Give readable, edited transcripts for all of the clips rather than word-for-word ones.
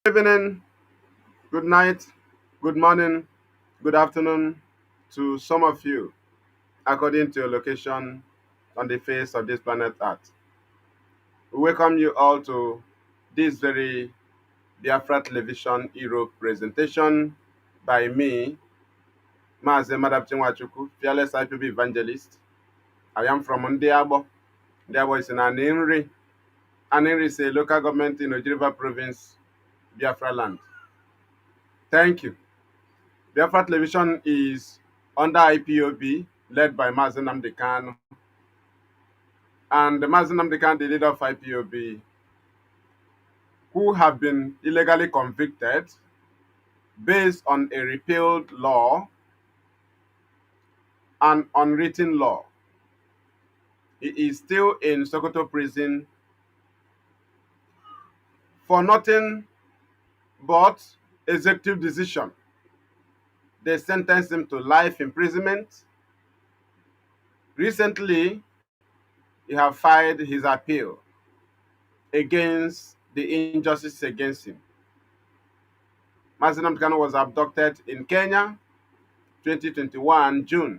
Good evening, good night, good morning, good afternoon to some of you, according to your location on the face of this planet Earth. We welcome you all to this very Biafra television Europe presentation by me, Mazi Nnamdi fearless IPB evangelist. I am from Ndiabo. Ndiabo is in Aninri. Aninri is a local government in Ojiriva province, Biafra land. Thank you. Biafra Television is under IPOB, led by Mazi Nnamdi Kanu. And Mazi Nnamdi Kanu, the leader of IPOB, who have been illegally convicted based on a repealed law and unwritten law. He is still in Sokoto prison for nothing but executive decision. They sentenced him to life imprisonment. Recently, he have filed his appeal against the injustice against him. Mazi Nnamdi Kanu was abducted in Kenya, 2021 June.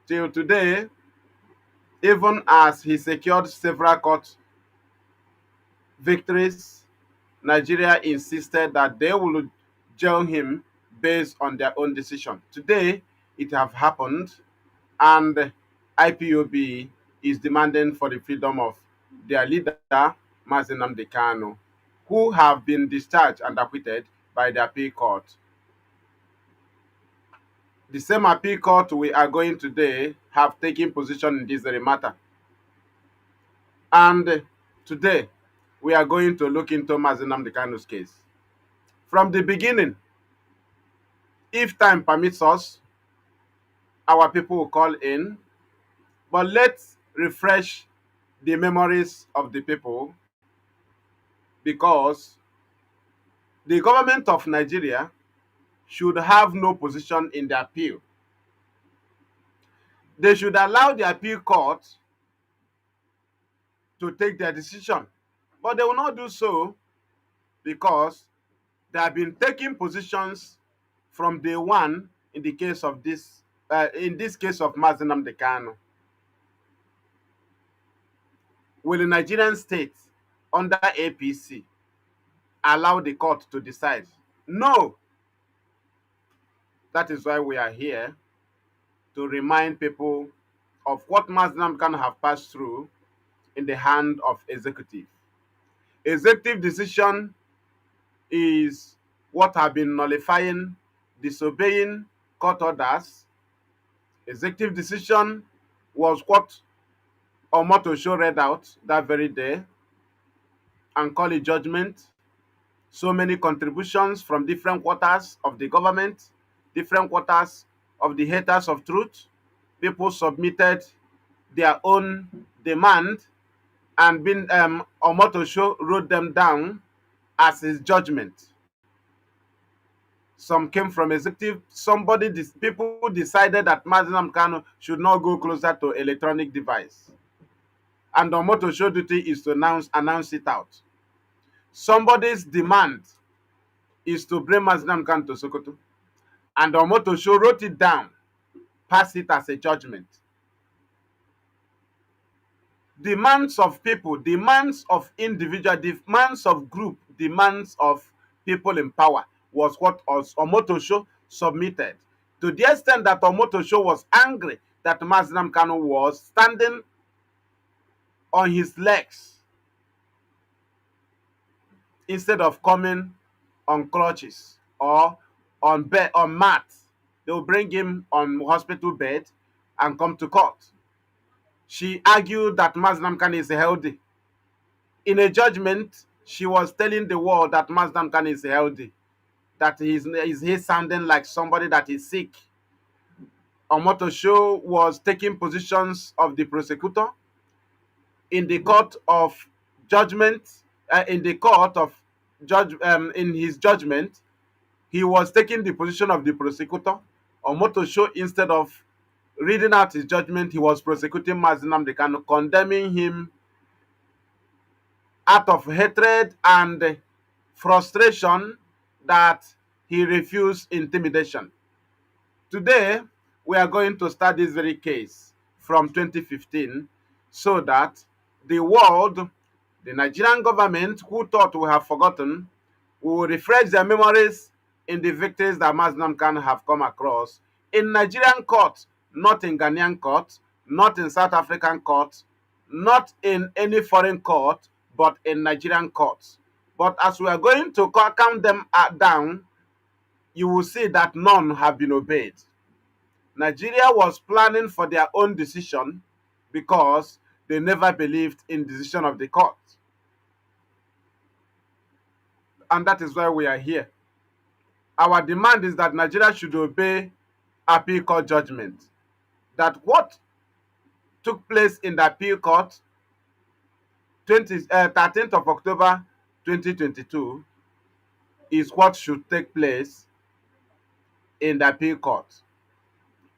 Till today, even as he secured several court victories, Nigeria insisted that they would jail him based on their own decision. Today, it have happened, and IPOB is demanding for the freedom of their leader, Mazi Nnamdi Kanu, who have been discharged and acquitted by the appeal court. The same appeal court we are going today have taken position in this very matter. And today, we are going to look into Mazi Nnamdi Kanu's case. From the beginning, if time permits us, our people will call in, but let's refresh the memories of the people, because the government of Nigeria should have no position in the appeal. They should allow the appeal court to take their decision, but they will not do so because they have been taking positions from day one in the case of in this case of Mazi Nnamdi Kanu. Will the Nigerian state under APC allow the court to decide? No. That is why we are here, to remind people of what Mazi Nnamdi Kanu have passed through in the hand of executive. Executive decision is what have been nullifying, disobeying court orders. Executive decision was what Omotosho read out that very day and call it judgment. So many contributions from different quarters of the government, different quarters of the haters of truth. People submitted their own demand, and Omotosho wrote them down as his judgment. Some came from executive. People decided that Mazi Nnamdi Kanu should not go closer to electronic device, and Omotosho duty is to announce it out. Somebody's demand is to bring Mazi Nnamdi Kanu to Sokoto, and Omotosho wrote it down, passed it as a judgment. Demands of people, demands of individual, demands of group, demands of people in power was what Omotosho submitted, to the extent that Omotosho was angry that Mazi Nnamdi Kanu was standing on his legs instead of coming on crutches or on mat. They will bring him on hospital bed and come to court. She argued that Mazi Nnamdi Kanu is healthy. In a judgment, she was telling the world that Mazi Nnamdi Kanu is healthy, that he's sounding like somebody that is sick. Omotosho was taking positions of the prosecutor in the court of judgment. In his judgment, he was taking the position of the prosecutor. Omotosho, instead of reading out his judgment, he was prosecuting Mazi Nnamdi Kanu, condemning him out of hatred and frustration that he refused intimidation. Today, we are going to start this very case from 2015 so that the world, the Nigerian government, who thought we have forgotten, will refresh their memories in the victories that Mazi Nnamdi Kanu have come across in Nigerian court, not in Ghanaian court, not in South African court, not in any foreign court, but in Nigerian courts. But as we are going to count them down, you will see that none have been obeyed. Nigeria was planning for their own decision because they never believed in decision of the court. And that is why we are here. Our demand is that Nigeria should obey appeal court judgment. That what took place in the appeal court 13th of October 2022 is what should take place in the appeal court,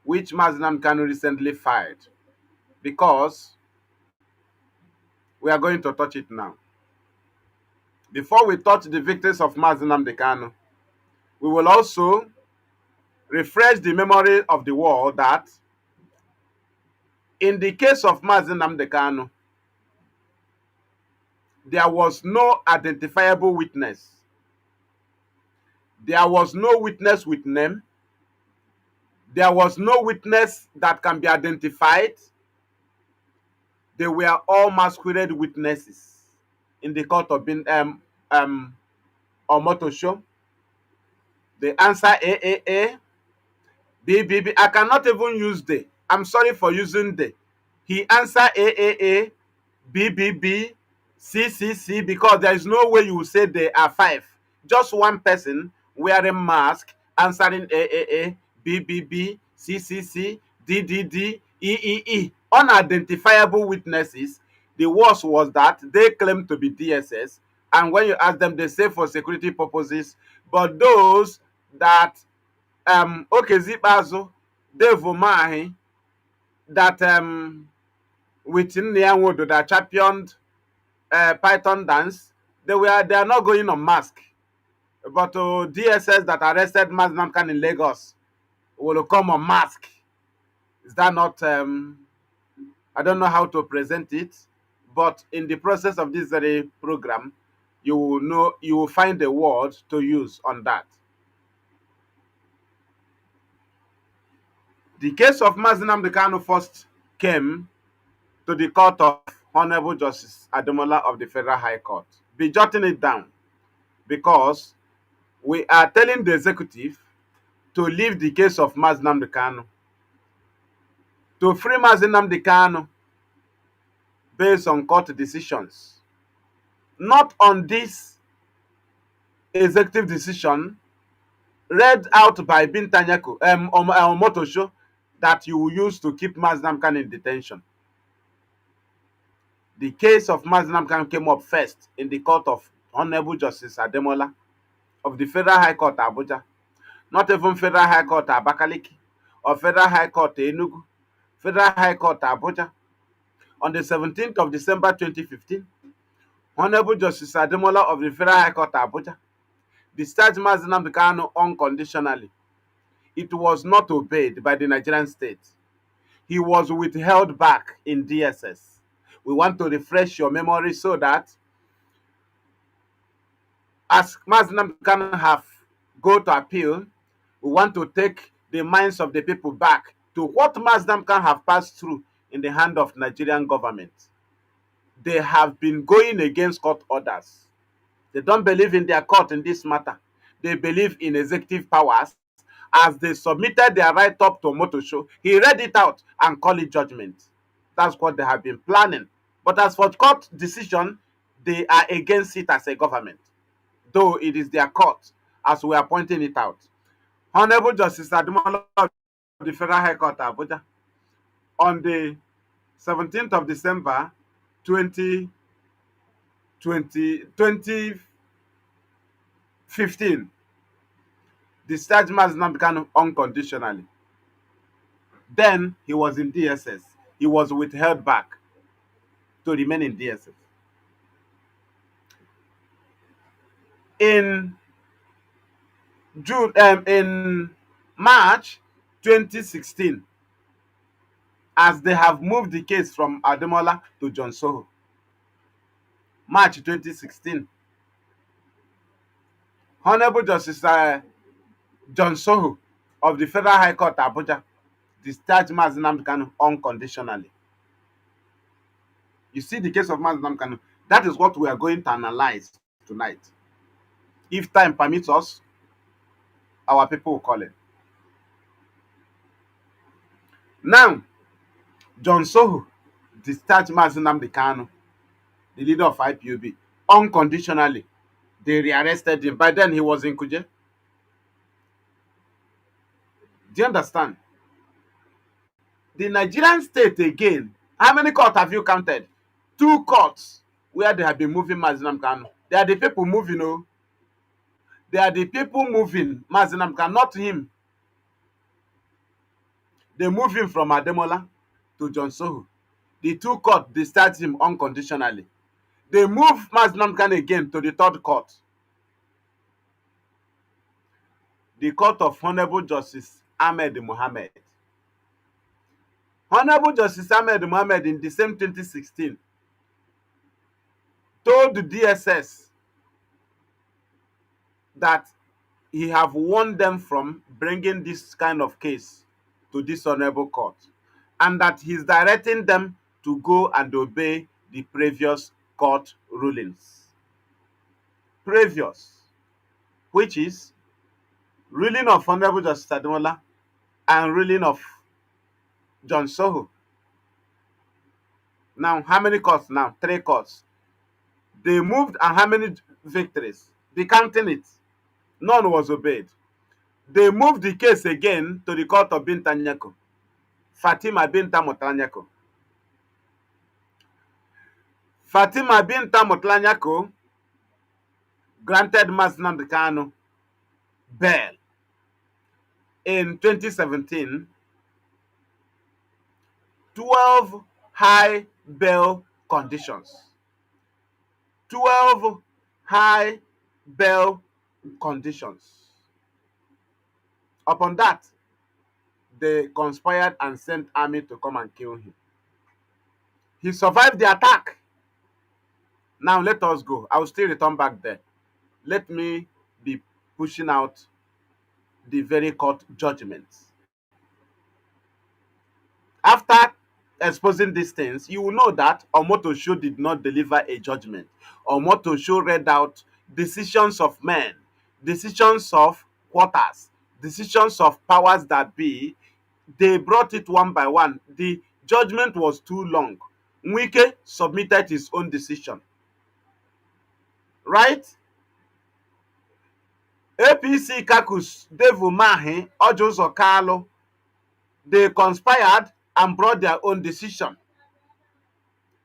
which Mazi Nnamdi Kanu recently filed, because we are going to touch it now. Before we touch the victories of Mazi Nnamdi Kanu, we will also refresh the memory of the world that in the case of Mazi Nnamdi Kanu, there was no identifiable witness. There was no witness with name. There was no witness that can be identified. They were all masquerade witnesses in the court of Omotosho. The answer AAA, BBB. I cannot even use the. I'm sorry for using the. He answered AAA, BBB, CCC, because there is no way you will say there are five. Just one person wearing mask answering AAA, BBB, CCC, DDD, EEE. Unidentifiable witnesses. The worst was that they claimed to be DSS, and when you ask them, they say for security purposes. But those that Okezibazo, Dave Umahi, that with Nyanwodo that championed Python dance, they are not going on mask. But DSS that arrested Mazi Nnamdi Kanu in Lagos will come on mask. Is that not? I don't know how to present it, but in the process of this very program, you will find a word to use on that. The case of Mazi Nnamdi Kanu first came to the court of Honorable Justice Ademola of the Federal High Court. Be jotting it down, because we are telling the executive to leave the case of Mazi Nnamdi Kanu, to free Mazi Nnamdi Kanu based on court decisions, not on this executive decision read out by Bintanyako Omotosho that you will use to keep Mazi Nnamdi Kanu in detention. The case of Mazi Nnamdi Kanu came up first in the court of Honorable Justice Ademola of the Federal High Court Abuja, not even Federal High Court Abakaliki or Federal High Court Enugu, Federal High Court Abuja. On the 17th of December 2015, Honorable Justice Ademola of the Federal High Court Abuja discharged Mazi Nnamdi Kanu unconditionally. It was not obeyed by the Nigerian state. He was withheld back in DSS. We want to refresh your memory so that as Mazi Nnamdi Kanu have go to appeal, we want to take the minds of the people back to what Mazi Nnamdi Kanu have passed through in the hand of Nigerian government. They have been going against court orders. They don't believe in their court in this matter. They believe in executive powers. As they submitted their write-up to Motosho, he read it out and called it judgment. That's what they have been planning. But as for court decision, they are against it as a government, though it is their court, as we are pointing it out. Honorable Justice Ademola of the Federal High Court Abuja, on the 17th of December 2015, discharged Mazi Nnamdi Kanu unconditionally. Then he was in DSS. He was withheld back to remain in DSS. in in March 2016, as they have moved the case from Ademola to John Soho. March 2016, Honorable Justice John Soho of the Federal High Court Abuja discharged Mazi Nnamdi Kanu unconditionally. You see the case of Mazi Nnamdi Kanu. That is what we are going to analyze tonight. If time permits us, our people will call it. Now, John Soho discharged Mazi Nnamdi Kanu, the leader of IPOB, unconditionally. They rearrested him. By then, he was in Kuje. Do you understand? The Nigerian state again, how many courts have you counted? 2 courts where they have been moving Mazi Nnamdi Kanu. They are the people moving, oh. They are the people moving Mazi Nnamdi Kanu, not him. They move him from Ademola to John Soho. The 2 courts discharged him unconditionally. They move Mazi Nnamdi Kanu again to the 3rd court. The court of Honorable Justice Ahmed Mohammed. Honorable Justice Ahmed Mohammed in the same 2016 told the DSS that he have warned them from bringing this kind of case to this honorable court, and that he's directing them to go and obey the previous court rulings. Previous, which is ruling of Honorable Justice Ademola and ruling of John Soho. Now, how many courts now? 3 courts. They moved, and how many victories? Be counting it. None was obeyed. They moved the case again to the court of Binta Nyako, Fatima Binta Motlanyako. Fatima Binta Motlanyako granted Mazi Nnamdi Kanu bail in 2017, 12 high bail conditions. 12 high bail conditions. Upon that, they conspired and sent army to come and kill him. He survived the attack. Now let us go. I will still return back there. Let me be pushing out the very court judgments. After exposing these things, you will know that Omotosho did not deliver a judgment. Omotosho read out decisions of men, decisions of quarters, decisions of powers that be. They brought it one by one. The judgment was too long. Nwike submitted his own decision. Right? APC Kakus, Devu Mahi, Ojozo Kalu, they conspired and brought their own decision.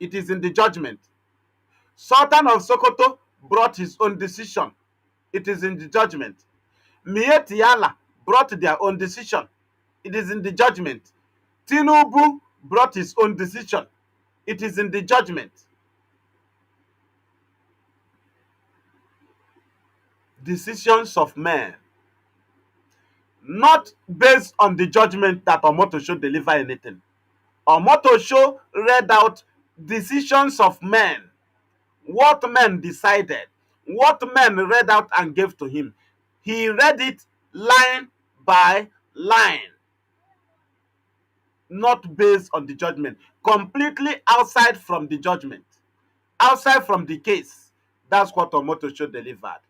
It is in the judgment. Sultan of Sokoto brought his own decision. It is in the judgment. Mieti Allah brought their own decision. It is in the judgment. Tinubu brought his own decision. It is in the judgment. Decisions of men, not based on the judgment that Omotosho deliver anything. Omotosho read out decisions of men, what men decided, what men read out and gave to him. He read it line by line, not based on the judgment, completely outside from the judgment, outside from the case. That's what Omotosho delivered.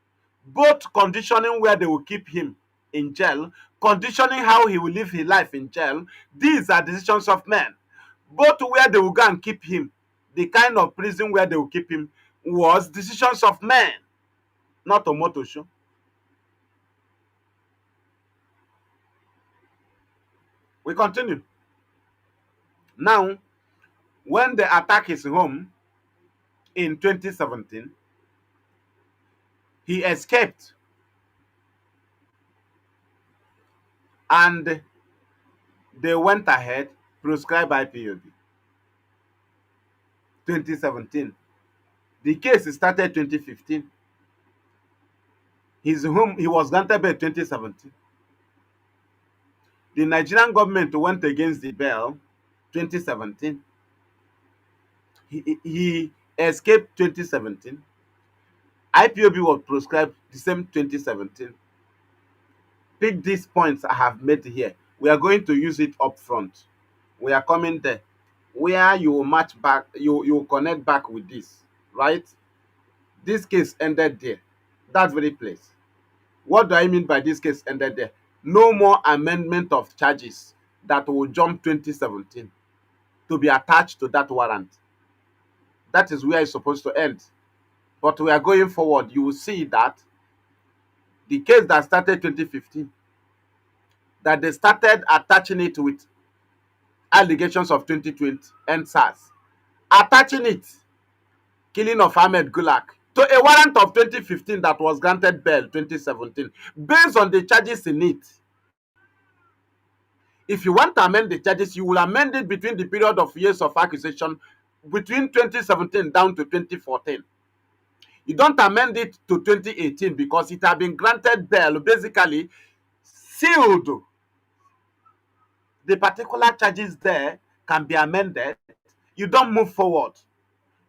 Both conditioning where they will keep him in jail, conditioning how he will live his life in jail. These are decisions of men. Both where they will go and keep him, the kind of prison where they will keep him, was decisions of men, not Omotosho. We continue. Now, when they attack his home in 2017, he escaped, and they went ahead, proscribed IPOB. 2017. The case started 2015. He was granted bail 2017. The Nigerian government went against the bail 2017. He escaped 2017. IPOB was proscribed the same 2017. Pick these points I have made here. We are going to use it up front. We are coming there. Where you will match back, you will connect back with this, right? This case ended there. That very place. What do I mean by this case ended there? No more amendment of charges that will jump 2017 to be attached to that warrant. That is where it's supposed to end. But we are going forward. You will see that the case that started 2015, that they started attaching it with allegations of 2020 and SARS, attaching it, killing of Ahmed Gulak, to a warrant of 2015 that was granted bail 2017 based on the charges in it. If you want to amend the charges, you will amend it between the period of years of accusation between 2017 down to 2014. You don't amend it to 2018 because it had been granted bail, basically sealed. The particular charges there can be amended. You don't move forward.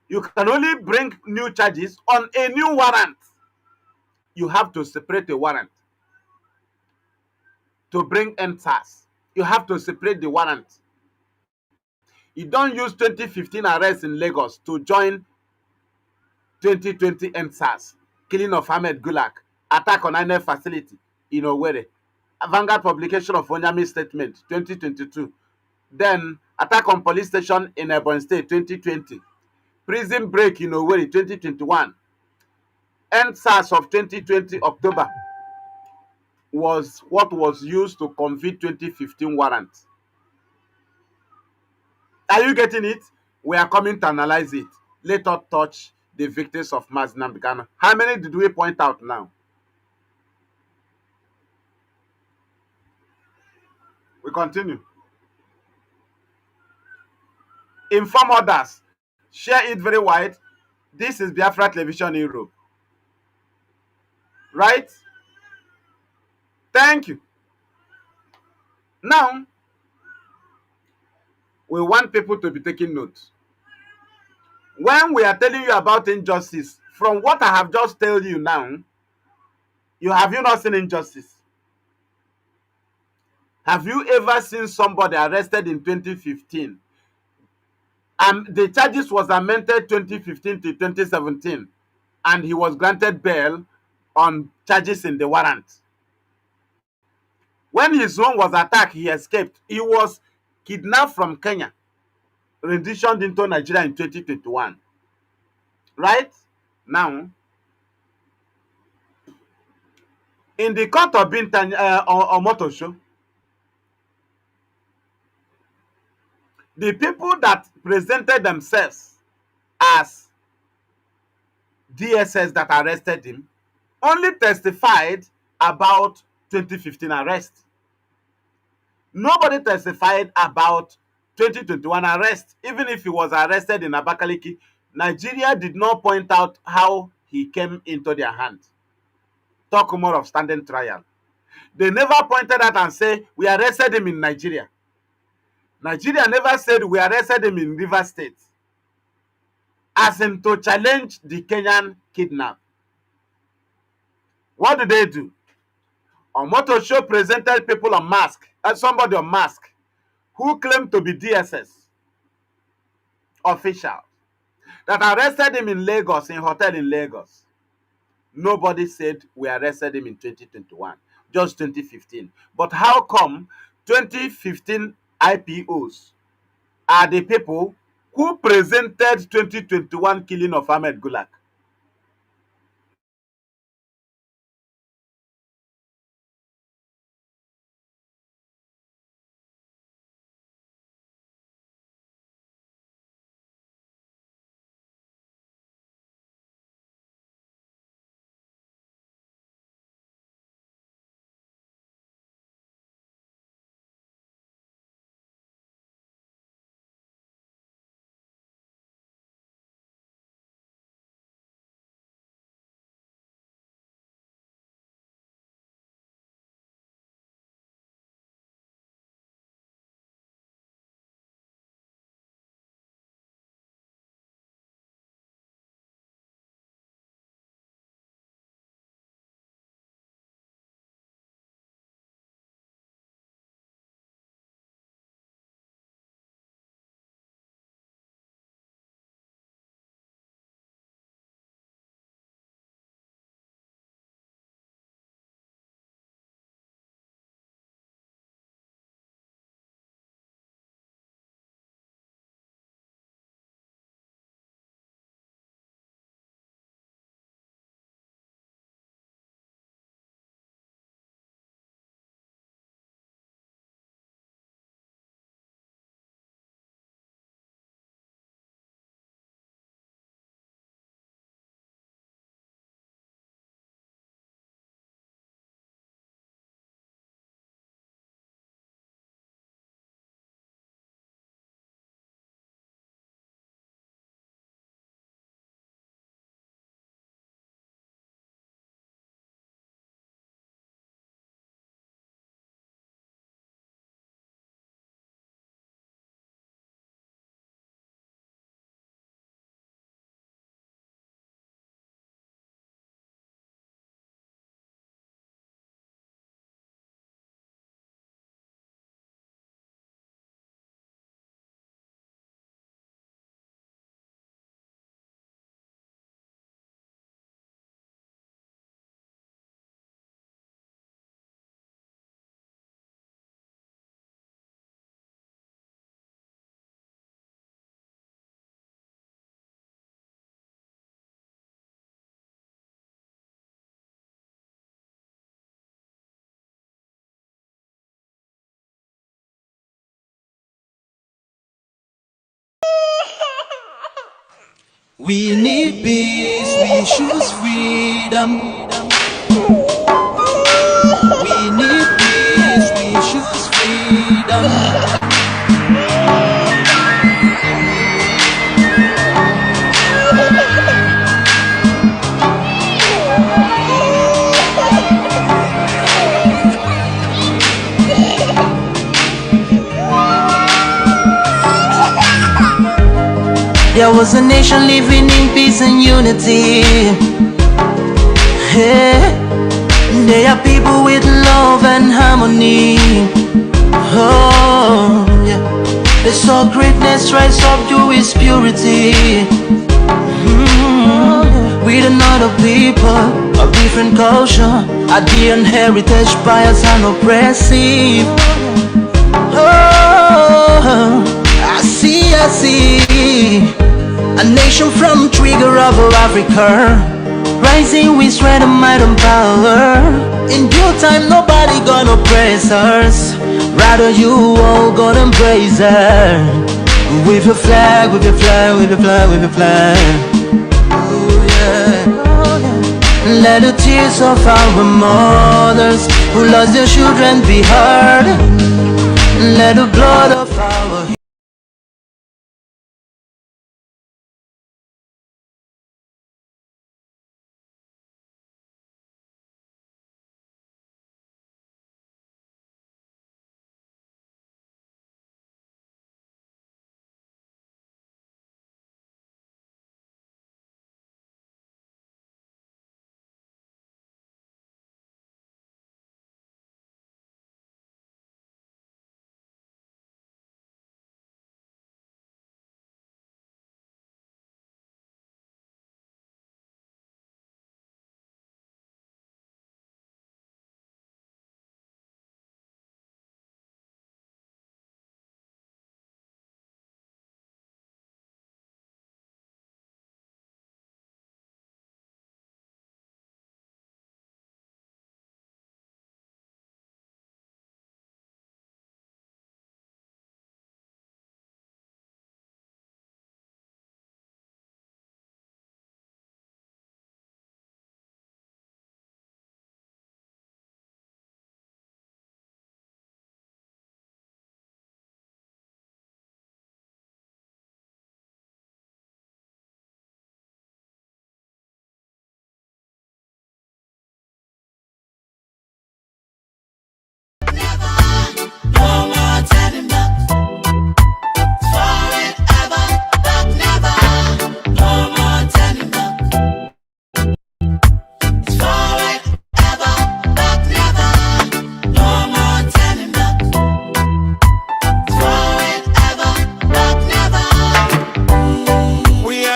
You can only bring new charges on a new warrant. You have to separate the warrant to bring NSAS. You have to separate the warrant. You don't use 2015 arrest in Lagos to join 2020 NSAS, killing of Ahmed Gulak, attack on INF facility in Owerri, Vanguard publication of Onyami statement 2022, then attack on police station in Ebonyi State 2020, prison break in Owerri 2021, NSAS of 2020 October was what was used to convict 2015 warrant. Are you getting it? We are coming to analyze it. Let us touch the victims of Mazi Nnamdi Kanu. How many did we point out now? We continue. Inform others. Share it very wide. This is Biafra Television Europe. Right? Thank you. Now, we want people to be taking notes. When we are telling you about injustice, from what I have just told you now, you not seen injustice? Have you ever seen somebody arrested in 2015? The charges was amended 2015 to 2017, and he was granted bail on charges in the warrant. When his home was attacked, he escaped. He was kidnapped from Kenya, renditioned into Nigeria in 2021. Right? Now, in the court of Bintan Omotosho, the people that presented themselves as DSS that arrested him only testified about 2015 arrest. Nobody testified about 2021 arrest. Even if he was arrested in Abakaliki, Nigeria did not point out how he came into their hands. Talk more of standing trial. They never pointed out and say, we arrested him in Nigeria. Nigeria never said we arrested him in Rivers State. As in to challenge the Kenyan kidnap. What did they do? Omotosho presented people on mask, somebody on mask, who claimed to be DSS official, that arrested him in Lagos, in hotel in Lagos. Nobody said we arrested him in 2021, just 2015. But how come 2015 IPOs are the people who presented 2021 killing of Ahmed Gulak? We need peace, we choose freedom. We need peace, we choose freedom. There was a nation living in peace and unity. Hey, they are people with love and harmony. Oh, yeah. They saw greatness rise up to its purity. With another people of different culture, idea and heritage, bias and oppressive. Oh, I see a nation from trigger of Africa, rising with strength and might and power. In due time, nobody gonna praise us, rather you all gonna embrace her. With your flag, with your flag, with your flag, with your flag. Oh yeah. Let the tears of our mothers who lost their children be heard. Let the blood of our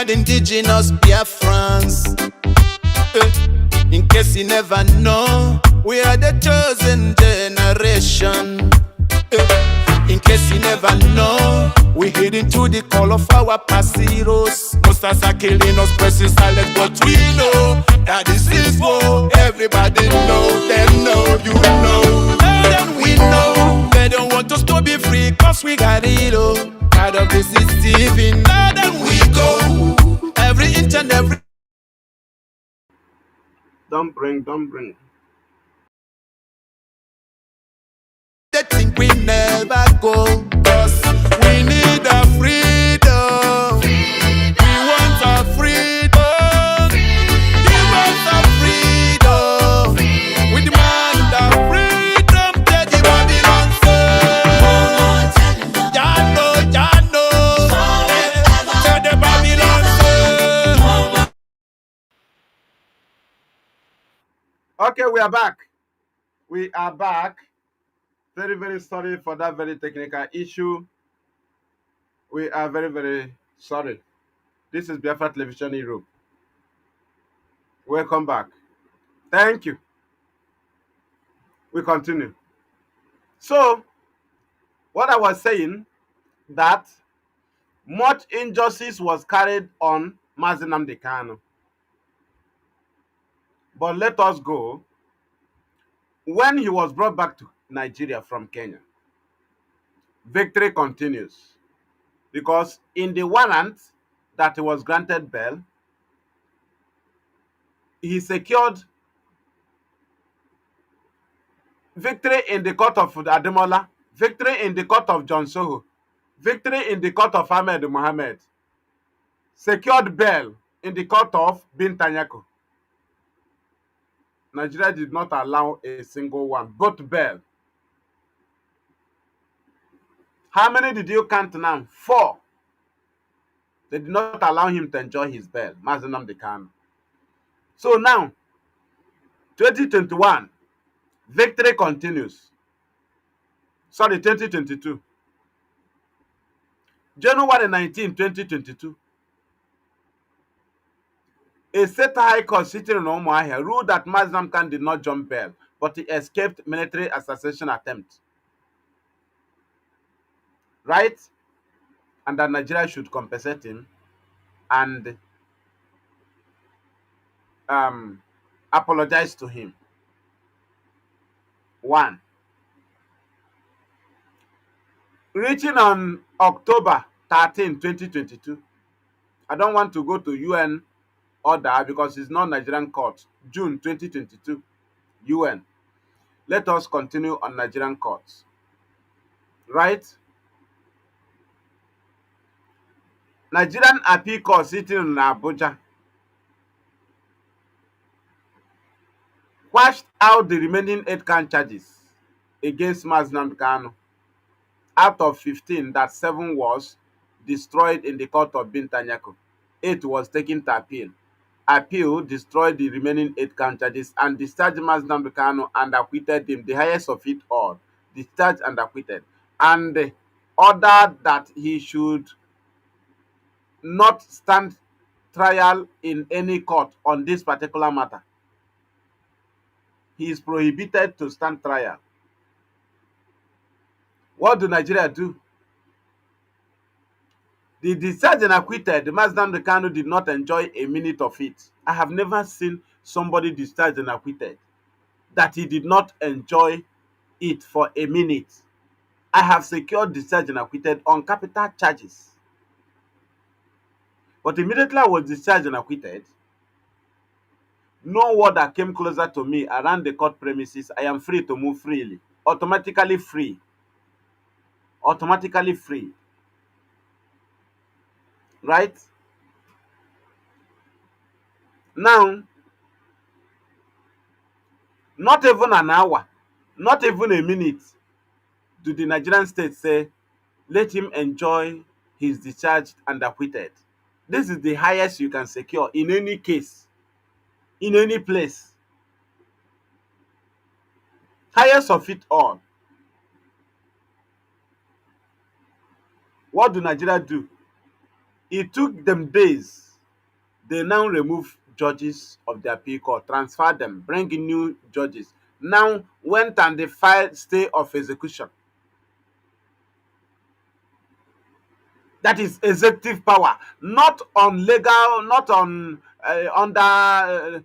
indigenous Biafrans. In case you never know, we are the chosen generation. In case you never know, we hid into the call of our past heroes. Monsters are killing us, pressing silent, but we know that this is war. Everybody know, them know, you know, and we know. They don't want us to be free, cause we got it all. Out of this is Steven, then we go. Every inch and every. Don't bring. They think we never go, cause we need our freedom. We want our freedom. Give us our freedom. We demand our freedom. Take the Babylon say. Jano. Take the Babylon say. Okay, we are back. We are back. Very, very sorry for that very technical issue. We are very, very sorry. This is Biafra Television Europe. Welcome back. Thank you. We continue. So, what I was saying, that much injustice was carried on Mazi Nnamdi Kanu. But let us go. When he was brought back to Nigeria from Kenya, victory continues. Because in the warrant that he was granted bail, he secured victory in the court of Ademola, victory in the court of John Soho, victory in the court of Ahmed Mohammed, secured bail in the court of Bintanyako. Nigeria did not allow a single one, both bail. How many did you count now? 4. They did not allow him to enjoy his bail, Mazi Nnamdi Kanu. So now, 2021, victory continues. Sorry, 2022. January 19, 2022. A state high court sitting in Umuahia ruled that Mazi Nnamdi Kanu did not jump bail, but he escaped military assassination attempt. Right? And that Nigeria should compensate him and apologize to him. 1. Reaching on October 13, 2022. I don't want to go to UN order because it's not Nigerian court. June 2022, UN. Let us continue on Nigerian courts. Right? Nigerian appeal court sitting in Abuja quashed out the remaining 8 count charges against Mazi Nnamdi Kanu. Out of 15, that 7 was destroyed in the court of Bintanyako. 8 was taken to appeal. Appeal destroyed the remaining 8 count charges and discharged Mazi Nnamdi Kanu and acquitted him, the highest of it all. Discharged and acquitted. And ordered that he should not stand trial in any court on this particular matter. He is prohibited to stand trial. What do Nigeria do? The discharged and acquitted, Mazi Nnamdi Kanu did not enjoy a minute of it. I have never seen somebody discharged and acquitted that he did not enjoy it for a minute. I have secured discharged and acquitted on capital charges. But immediately I was discharged and acquitted, no word that came closer to me around the court premises. I am free to move freely. Automatically free. Automatically free. Right? Now, not even an hour, not even a minute, do the Nigerian state say, let him enjoy his discharged and acquitted. This is the highest you can secure in any case, in any place. Highest of it all. What do Nigeria do? It took them days. They now remove judges of the appeal court, transfer them, bring in new judges. Now went and they filed stay of execution. That is executive power, not on legal, not on under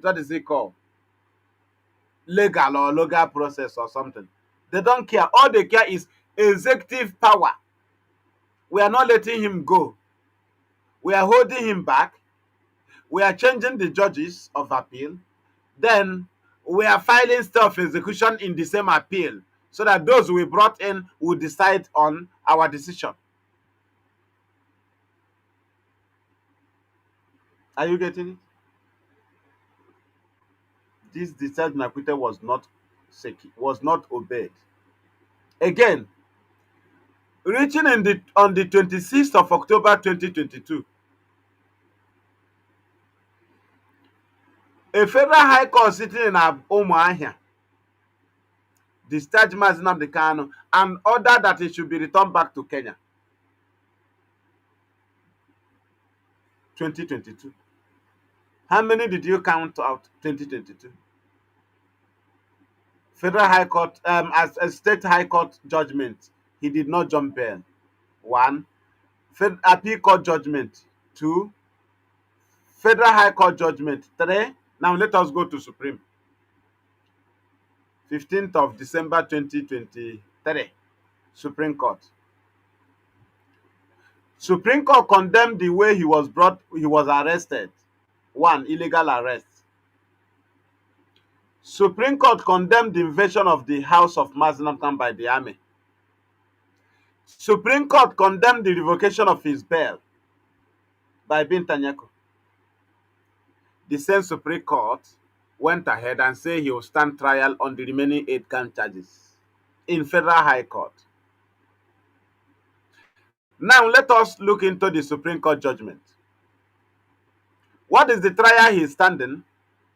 what is it called? Legal or legal process or something. They don't care. All they care is executive power. We are not letting him go. We are holding him back. We are changing the judges of appeal. Then we are filing stay of execution in the same appeal so that those we brought in will decide on our decision. Are you getting it? This discharge and acquittal was not obeyed. Again, reaching on the 26th of October 2022, a federal high court sitting in Umuahia discharged Mazi Nnamdi Kanu and ordered that he should be returned back to Kenya. 2022. How many did you count out? 2022. Federal High Court, as a state high court judgment, he did not jump bail. 1. Appeal court judgment. 2. Federal High Court judgment. 3. Now let us go to Supreme. 15th of December 2023. Supreme Court. Supreme Court condemned the way he was arrested. One, illegal arrest. Supreme Court condemned the invasion of the house of Mazi Nnamdi Kanu by the army. Supreme Court condemned the revocation of his bail by Bintanyako. The same Supreme Court went ahead and said he will stand trial on the remaining 8 count charges in Federal High Court. Now let us look into the Supreme Court judgment. What is the trial he is standing?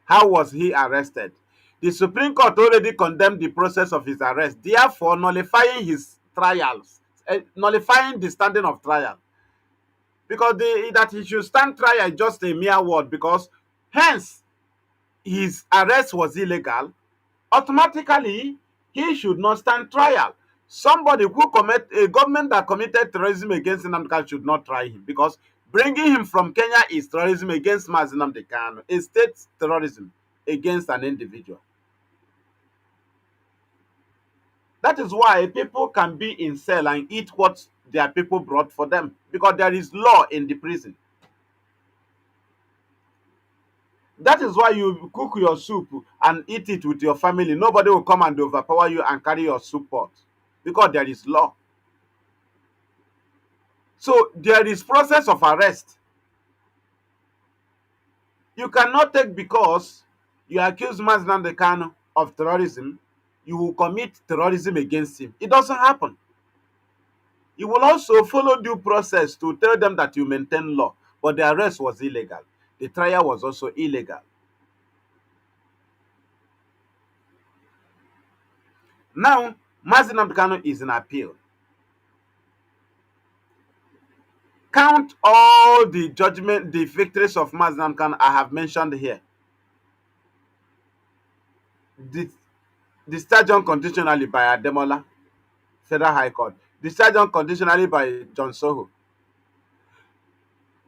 How was he arrested? The Supreme Court already condemned the process of his arrest, therefore nullifying his trials, nullifying the standing of trial. Because that he should stand trial is just a mere word, because hence his arrest was illegal. Automatically, he should not stand trial. Somebody who commit a government that committed terrorism against Nnamdi Kanu should not try him, because bringing him from Kenya is terrorism against Mazi Nnamdi Kanu, a state terrorism against an individual. That is why people can be in cell and eat what their people brought for them, because there is law in the prison. That is why you cook your soup and eat it with your family. Nobody will come and overpower you and carry your soup pot, because there is law. So there is process of arrest. You cannot take because you accuse Mazi Nnamdi Kanu of terrorism, you will commit terrorism against him. It doesn't happen. You will also follow due process to tell them that you maintain law, but the arrest was illegal. The trial was also illegal. Now, Mazi Nnamdi Kanu is in appeal. Count all the judgment, the victories of Mazi Nnamdi Kanu I have mentioned here. Discharged unconditionally by Ademola, Federal High Court. Discharged unconditionally by John Soho.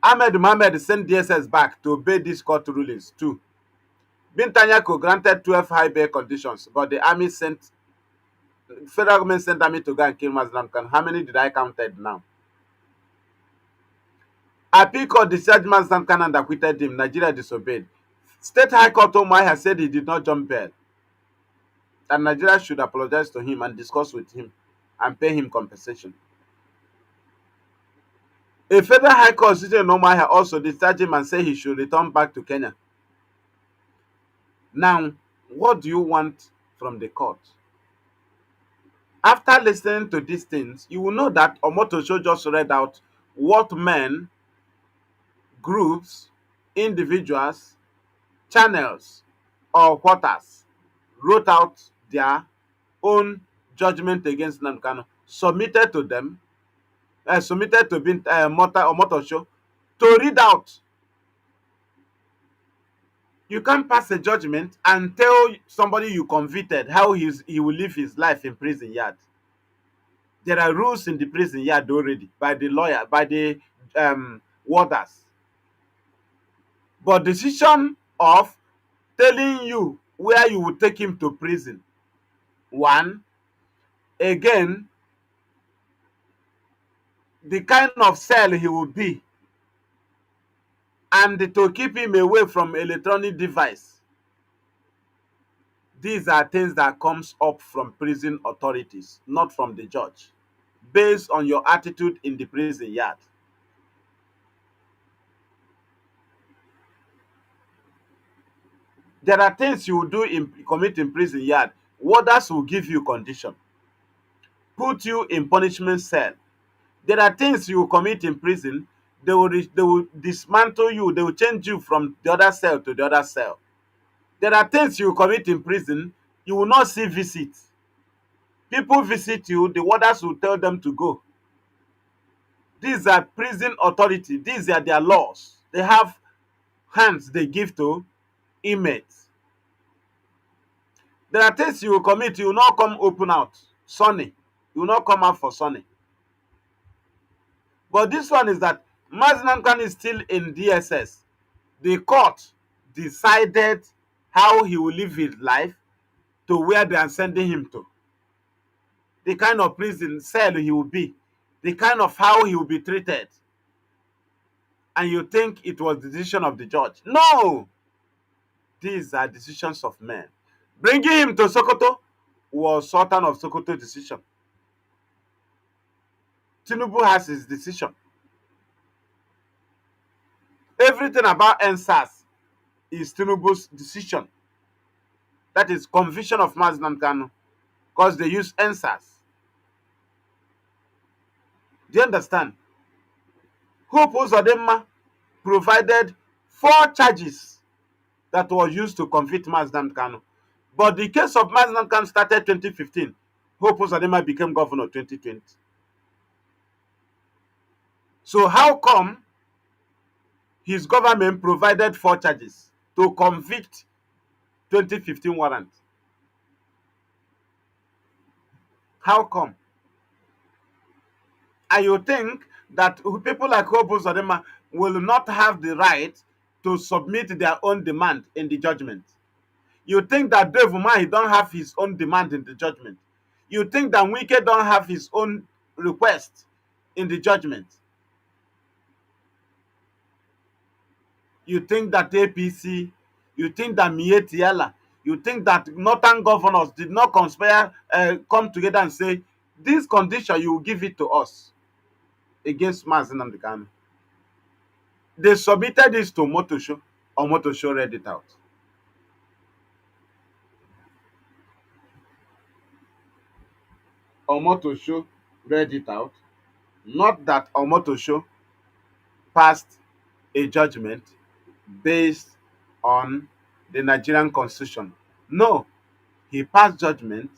Ahmed Mohamed sent DSS back to obey these court rulings too. Bintanyako granted 12 high bail conditions, but the army sent, federal government sent army to go and kill Mazi Nnamdi Kanu. How many did I counted now? Appeal Court discharged Mazi Nnamdi Kanu and acquitted him. Nigeria disobeyed. State High Court Omai said he did not jump bail, and Nigeria should apologize to him and discuss with him and pay him compensation. A federal high court sitting in Omai also discharged him and said he should return back to Kenya. Now, what do you want from the court? After listening to these things, you will know that Omotosho just read out what men, groups, individuals, channels, or quarters wrote out their own judgment against Nnamdi Kanu, submitted to them, submitted to Omotosho to read out. You can't pass a judgment and tell somebody you convicted how he will live his life in prison yard. There are rules in the prison yard already by the lawyer, by the warders. But decision of telling you where you will take him to prison, one, again, the kind of cell he will be, and to keep him away from electronic device. These are things that comes up from prison authorities, not from the judge, based on your attitude in the prison yard. There are things you will do commit in prison yard. Warders will give you condition, put you in punishment cell. There are things you will commit in prison. They will dismantle you. They will change you from the other cell to the other cell. There are things you will commit in prison. You will not see visit. People visit you. The warders will tell them to go. These are prison authority. These are their laws. They have hands they give to inmates. There are things you will commit. You will not come open out. Sunny. You will not come out for sunny. But this one is that Mazi Nnamdi Kanu is still in DSS. The court decided how he will live his life to where they are sending him to. The kind of prison cell he will be. The kind of how he will be treated. and you think it was the decision of the judge. No, these are decisions of men. Bringing him to Sokoto was Sultan of Sokoto decision. Tinubu has his decision. Everything about NSAS is Tinubu's decision. That is conviction of Mazi Nnamdi Kanu because they use NSAS. Do you understand? Hope Uzodinma provided 4 charges that was used to convict Mazi Nnamdi Kanu. But the case of Mazi Nnamdi Kanu started 2015. Hope Uzodinma became governor 2020. So how come his government provided 4 charges to convict 2015 warrant? How come? And you think that people like Hope Uzodinma will not have the right to submit their own demand in the judgment? You think that Dave Umahi don't have his own demand in the judgment? You think that Wike don't have his own request in the judgment? You think that APC, you think that Mietiala, you think that northern governors did not conspire, come together and say, this condition, you will give it to us against Mazi Nnamdi Kanu. They submitted this to Motosho, or Motosho read it out. Omotosho read it out. Not that Omotosho passed a judgment based on the Nigerian constitution. No, he passed judgment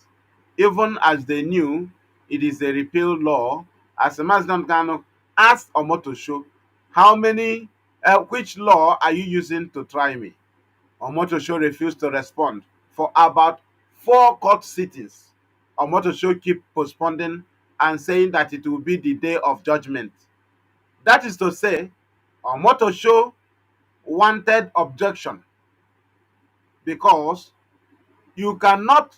even as they knew it is a repealed law. As Mazi Nnamdi Kanu asked Omotosho, how many, which law are you using to try me? Omotosho refused to respond for about 4 court sittings. Omotosho keep postponing and saying that it will be the day of judgment. That is to say, Omotosho wanted objection because you cannot,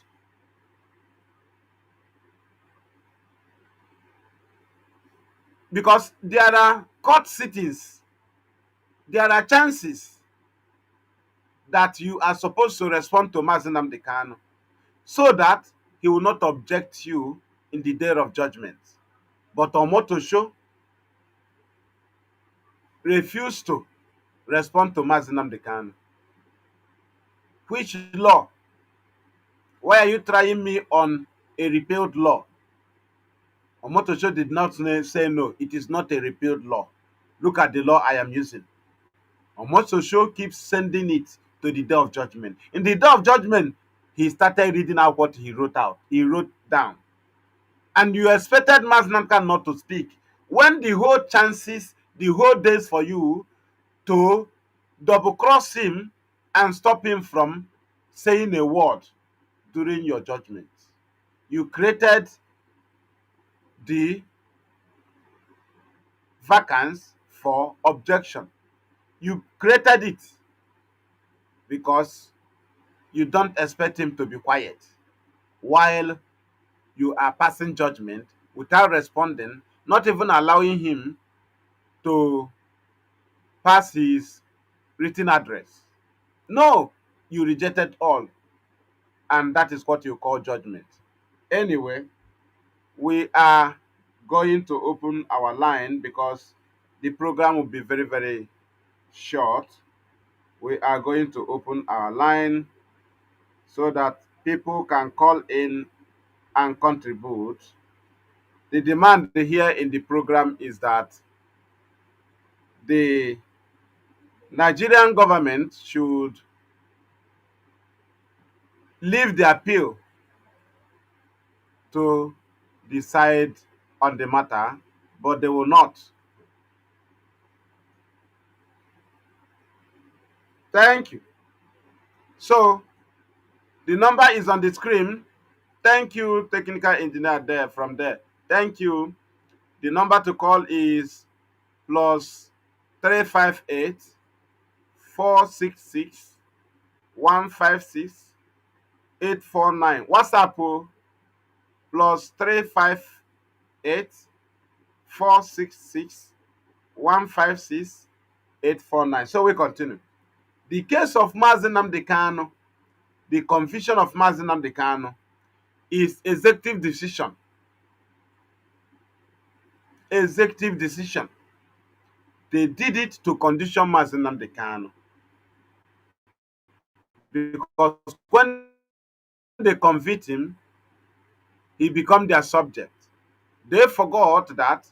because there are court sittings, there are chances that you are supposed to respond to Mazi Nnamdi Kanu so that he will not object you in the day of judgment. But Omotosho refused to respond to Mazi Nnamdi Kanu. Which law? Why are you trying me on a repealed law? Omotosho did not say no, it is not a repealed law. Look at the law I am using. Omotosho keeps sending it to the day of judgment. In the day of judgment, he started reading out what he wrote out. He wrote down. And you expected Mazi Nnamdi Kanu not to speak. When the whole chances, the whole days for you to double cross him and stop him from saying a word during your judgment. You created the vacance for objection. You created it because you don't expect him to be quiet while you are passing judgment without responding, not even allowing him to pass his written address. No, you rejected all, and that is what you call judgment. Anyway, we are going to open our line because the program will be very, very short. We are going to open our line so that people can call in and contribute. The demand here in the program is that the Nigerian government should leave the appeal to decide on the matter, but they will not. Thank you. So the number is on the screen. Thank you, technical engineer there from there. Thank you. The number to call is plus 358 466 156 849. WhatsApp plus 358 466 156 849. So we continue. The case of Mazi Nnamdi Kanu, the conviction of Mazi Nnamdi Kanu, is executive decision. Executive decision. They did it to condition Mazi Nnamdi Kanu. Because when they convict him, he become their subject. They forgot that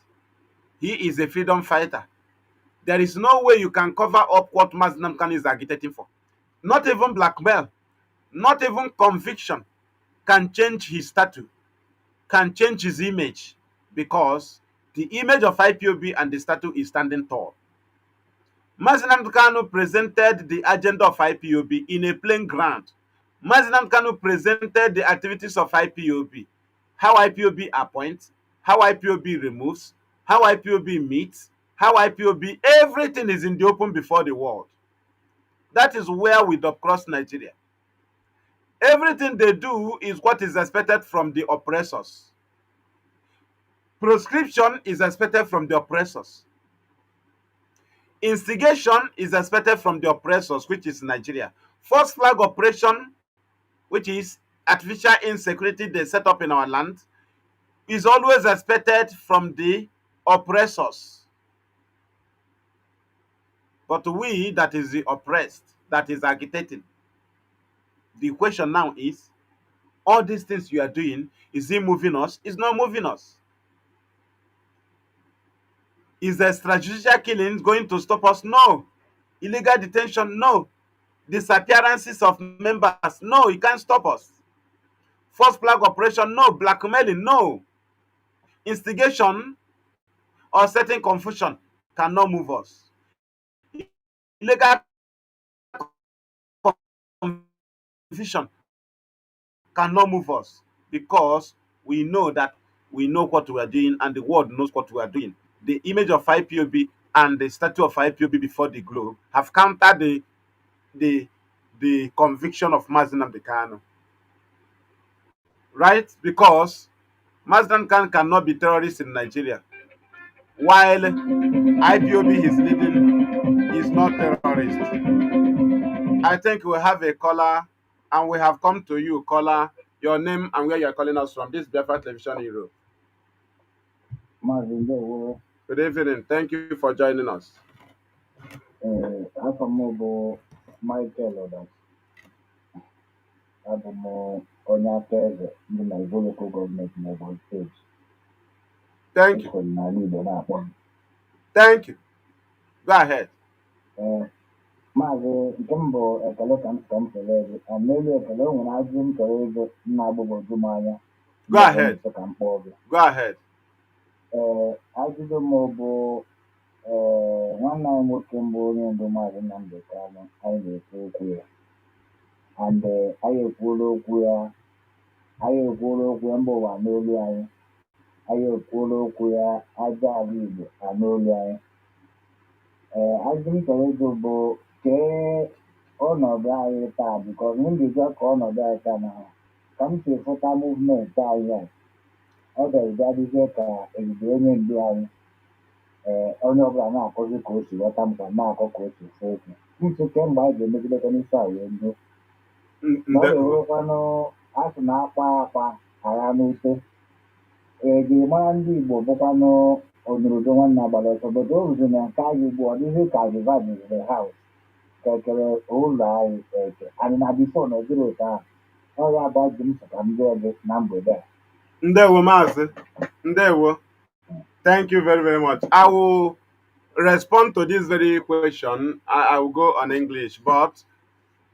he is a freedom fighter. There is no way you can cover up what Mazi Nnamdi Kanu is agitating for. Not even blackmail, not even conviction can change his status, can change his image, because the image of IPOB and the statue is standing tall. Mazi Nnamdi Kanu presented the agenda of IPOB in a plain ground. Mazi Nnamdi Kanu presented the activities of IPOB, how IPOB appoints, how IPOB removes, how IPOB meets, how IPOB, everything is in the open before the world. That is where we double cross Nigeria. Everything they do is what is expected from the oppressors. Proscription is expected from the oppressors. Instigation is expected from the oppressors, which is Nigeria. First flag operation, which is artificial insecurity they set up in our land, is always expected from the oppressors. But we, that is the oppressed, that is agitating. The question now is, all these things you are doing, is it moving us? It's not moving us. Is the extrajudicial killing going to stop us? No. Illegal detention? No. Disappearances of members? No, it can't stop us. First flag operation? No. Blackmailing? No. Instigation or setting confusion cannot move us. Illegal confusion cannot move us, because we know that we know what we are doing and the world knows what we are doing. The image of IPOB and the statue of IPOB before the globe have countered the the conviction of Mazi Nnamdi Kanu. Right? Because Mazi Nnamdi Kanu cannot be terrorist in Nigeria, while IPOB is leading is not terrorist. I think we have a caller, and we have come to you, caller. Your name and where you are calling us from. This Biafra Television Hero. Mazi Ndewo, Good evening. Thank you for joining us. afọ m bụ Michael Odas. Abụ m onye akaebe ndị na Ivo Local Government n'Ebonyi Steeti. Thank you. Eso m n'ala Igbo na-akpọ m. Thank you. Go ahead. Maazị, nke m bụ ekele ka m kelee gị. N'elu ekele, o nwere ajụjụ m chọrọ ịjụ nna agbagwoju m anya. Go ahead. Ka m kpọọ gị. Go ahead. Ajụjụ m bụ nwanne anyị nwoke mbụ onye ndu Maazị Nnamdi Kanu, anyị na-ekwu okwu ya. And anyị ekwuola okwu ya mba ụwa n'olu anyị. Anyị ekwuola okwu ya aja ala Igbo n'olu anyị. Ajụjụ m chọrọ ịjụ bụ kee ọnọdụ anyị taa, bikọz m ga-eji ka ọnọdụ anyị taa na ka m si fụta muvmenti anyị a, ọ ga-abịazie ka ebube onye ndu anyị, onye ọbụla na-akọzi ka o si ghọta m ka na-akọ ka o si fụ okwu. Ntụ kemgbe anyị ga-emegidekwa n'isi a wee ndo ọ ga-ewekwanụ asụ na akwa agha n'ute. Ga-mara ndị Igbo bụkwanụ onurudo nwanne agbara ọsọ, but o ruzi na nke anyị ugbu ọ dịghị ka azịva jiziri haus ka ekere ụlọ anyị eke anyị na bifo na ojiri otu ahụ. Ọ ya bụ ajụ m sị ka m jụọ gị na mgbede a. Ndewo Mazi. Ndewo. Thank you very, very much. I will respond to this very question. I will go on English, but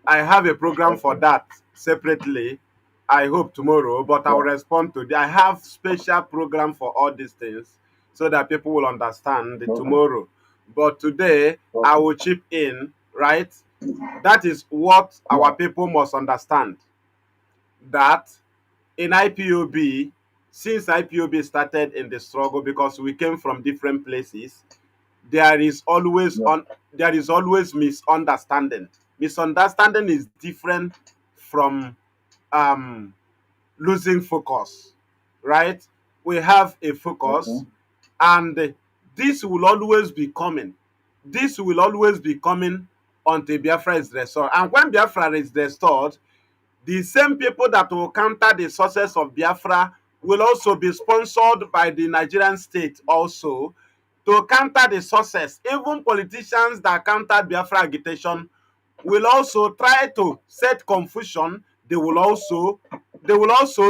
I have a program for that separately. I hope tomorrow, but I will respond to I have special program for all these things so that people will understand tomorrow. But today, I will chip in, right? That is what our people must understand. That in IPOB, since IPOB started in the struggle, because we came from different places, there is always misunderstanding. Misunderstanding is different from losing focus, right? We have a focus, and this will always be coming. this will always be coming until Biafra is restored. And when Biafra is restored, the same people that will counter the success of Biafra will also be sponsored by the Nigerian state also to counter the success. Even politicians that counter Biafra agitation will also try to set confusion. They will also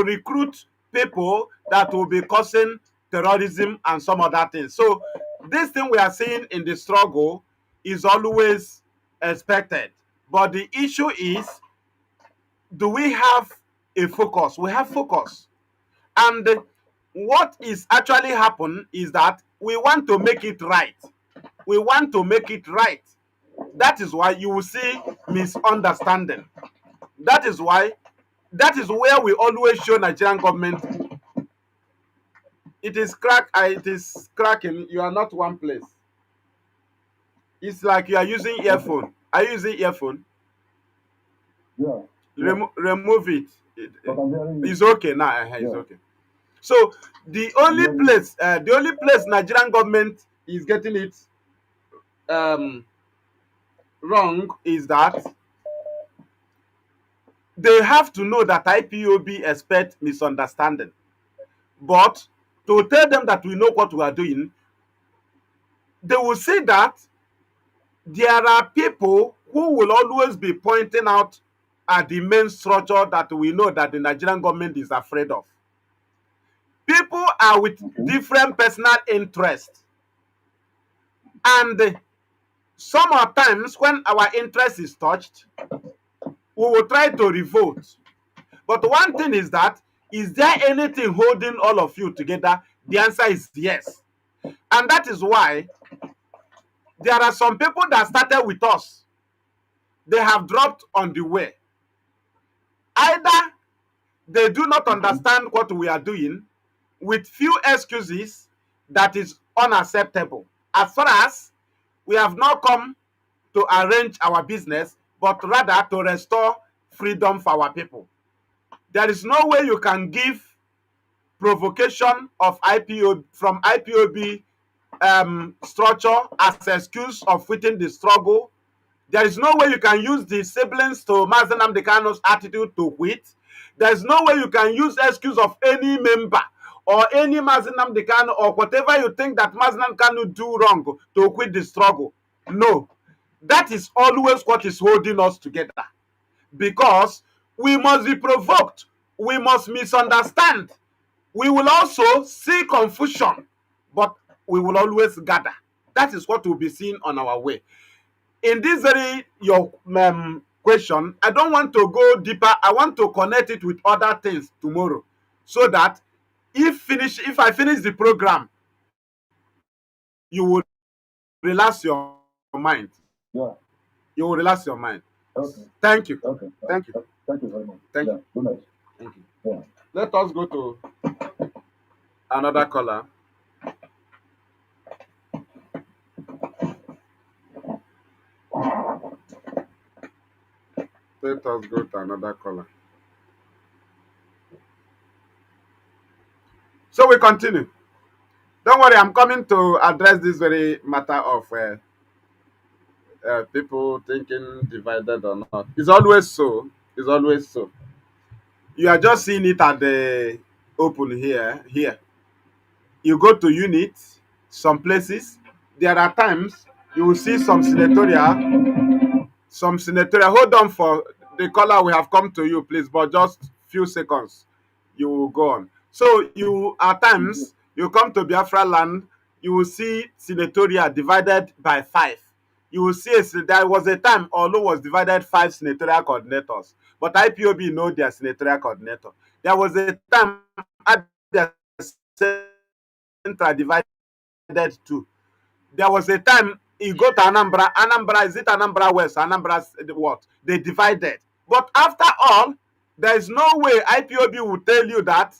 recruit people that will be causing terrorism and some other things. So this thing we are seeing in the struggle is always expected. But the issue is, do we have a focus? We have focus. And what is actually happened is that we want to make it right. We want to make it right. That is why you will see misunderstanding. That is where we always show Nigerian government. It is cracking. You are not one place. It's like you are using earphone. Are you using earphone? Yeah. Yeah. Remove it. But I'm hearing you. It's okay now. It's Yeah. okay. So the only Hearing you. place Nigerian government is getting it um, wrong is that they have to know that IPOB expect misunderstanding. But to tell them that we know what we are doing, they will say that there are people who will always be pointing out at the main structure that we know that the Nigerian government is afraid of. People are with different personal interests, and sometimes when our interest is touched, we will try to revolt. But one thing is that, is there anything holding all of you together? The answer is yes. And that is why there are some people that started with us. They have dropped on the way. Either they do not understand what we are doing, with few excuses that is unacceptable. As far as we have not come to arrange our business, but rather to restore freedom for our people. There is no way you can give provocation of IPO from IPOB structure as excuse of quitting the struggle. There is no way you can use the siblings to Mazi Nnamdi Kanu's attitude to quit. There is no way you can use excuse of any member or any Mazi Nnamdi Kanu or whatever you think that Mazi Nnamdi Kanu do wrong to quit the struggle. No, that is always what is holding us together. Because we must be provoked, we must misunderstand, we will also see confusion, but we will always gather. That is what will be seen on our way. In this very your question, I don't want to go deeper. I want to connect it with other things tomorrow, so that if I finish the program, you will relax your mind. Yeah. You will relax your mind. Okay. Thank you. Okay. Thank you. Thank you very much. Thank Yeah. you. Good night. Thank you. Yeah. Let us go to another caller. Let us go to another caller. So we continue. Don't worry, I'm coming to address this very matter of people thinking divided or not. It's always so. It's always so. You are just seeing it at the open here. Here, you go to unit, some places. There are times you will see some senatorial. Hold on for the caller. We have come to you, please, but just few seconds. You will go on. So you at times you come to Biafra land, you will see senatorial divided by 5. You will see there was a time Olu was divided 5 senatorial coordinators, but IPOB know their senatorial coordinator. There was a time Abia Central divided 2. There was a time you go to Anambra. Anambra, is it Anambra West? Anambra what? They divided. But after all, there is no way IPOB will tell you that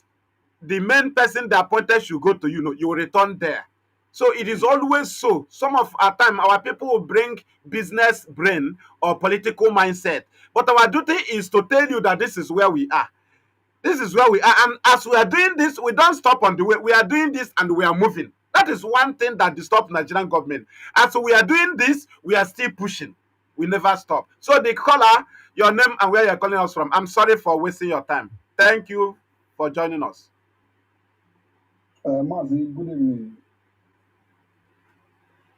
the main person they appointed should go to you will return there. So it is always so. Some of our time, our people will bring business brain or political mindset. But our duty is to tell you that this is where we are. This is where we are. And as we are doing this, we don't stop on the way. We are doing this and we are moving. That is one thing that disturbs Nigerian government. As we are doing this, we are still pushing. We never stop. So the caller, your name and where you're calling us from. I'm sorry for wasting your time. Thank you for joining us. Mazi, good evening.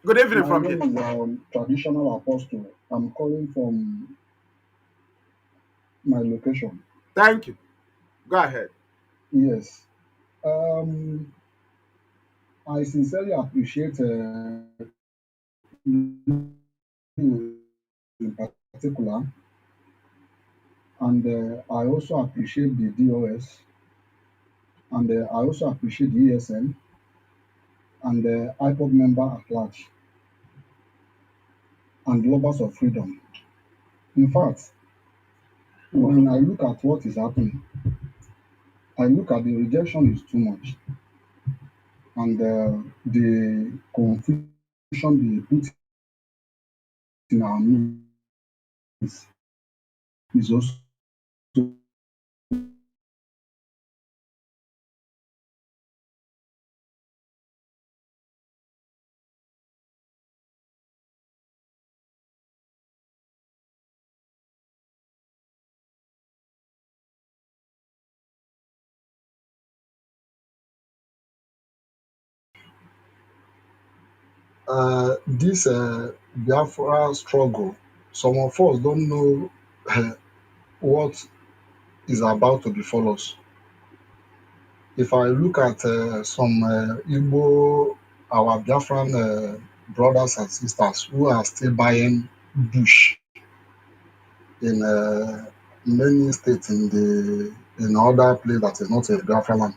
Good evening My from here. name is Traditional Apostle. I'm calling from my location. Thank you. Go ahead. Yes. Um, I sincerely appreciate you in particular, and I also appreciate the DOS, and I also appreciate the ESN and the Ipob member at large, and lovers of freedom. In fact, when I look at what is happening, I look at the rejection is too much, and the confusion they put in our midst is also this Biafra struggle. Some of us don't know what is about to befall us. If I look at some Igbo, our Biafran brothers and sisters who are still buying bush in many states in other place that is not a Biafra land,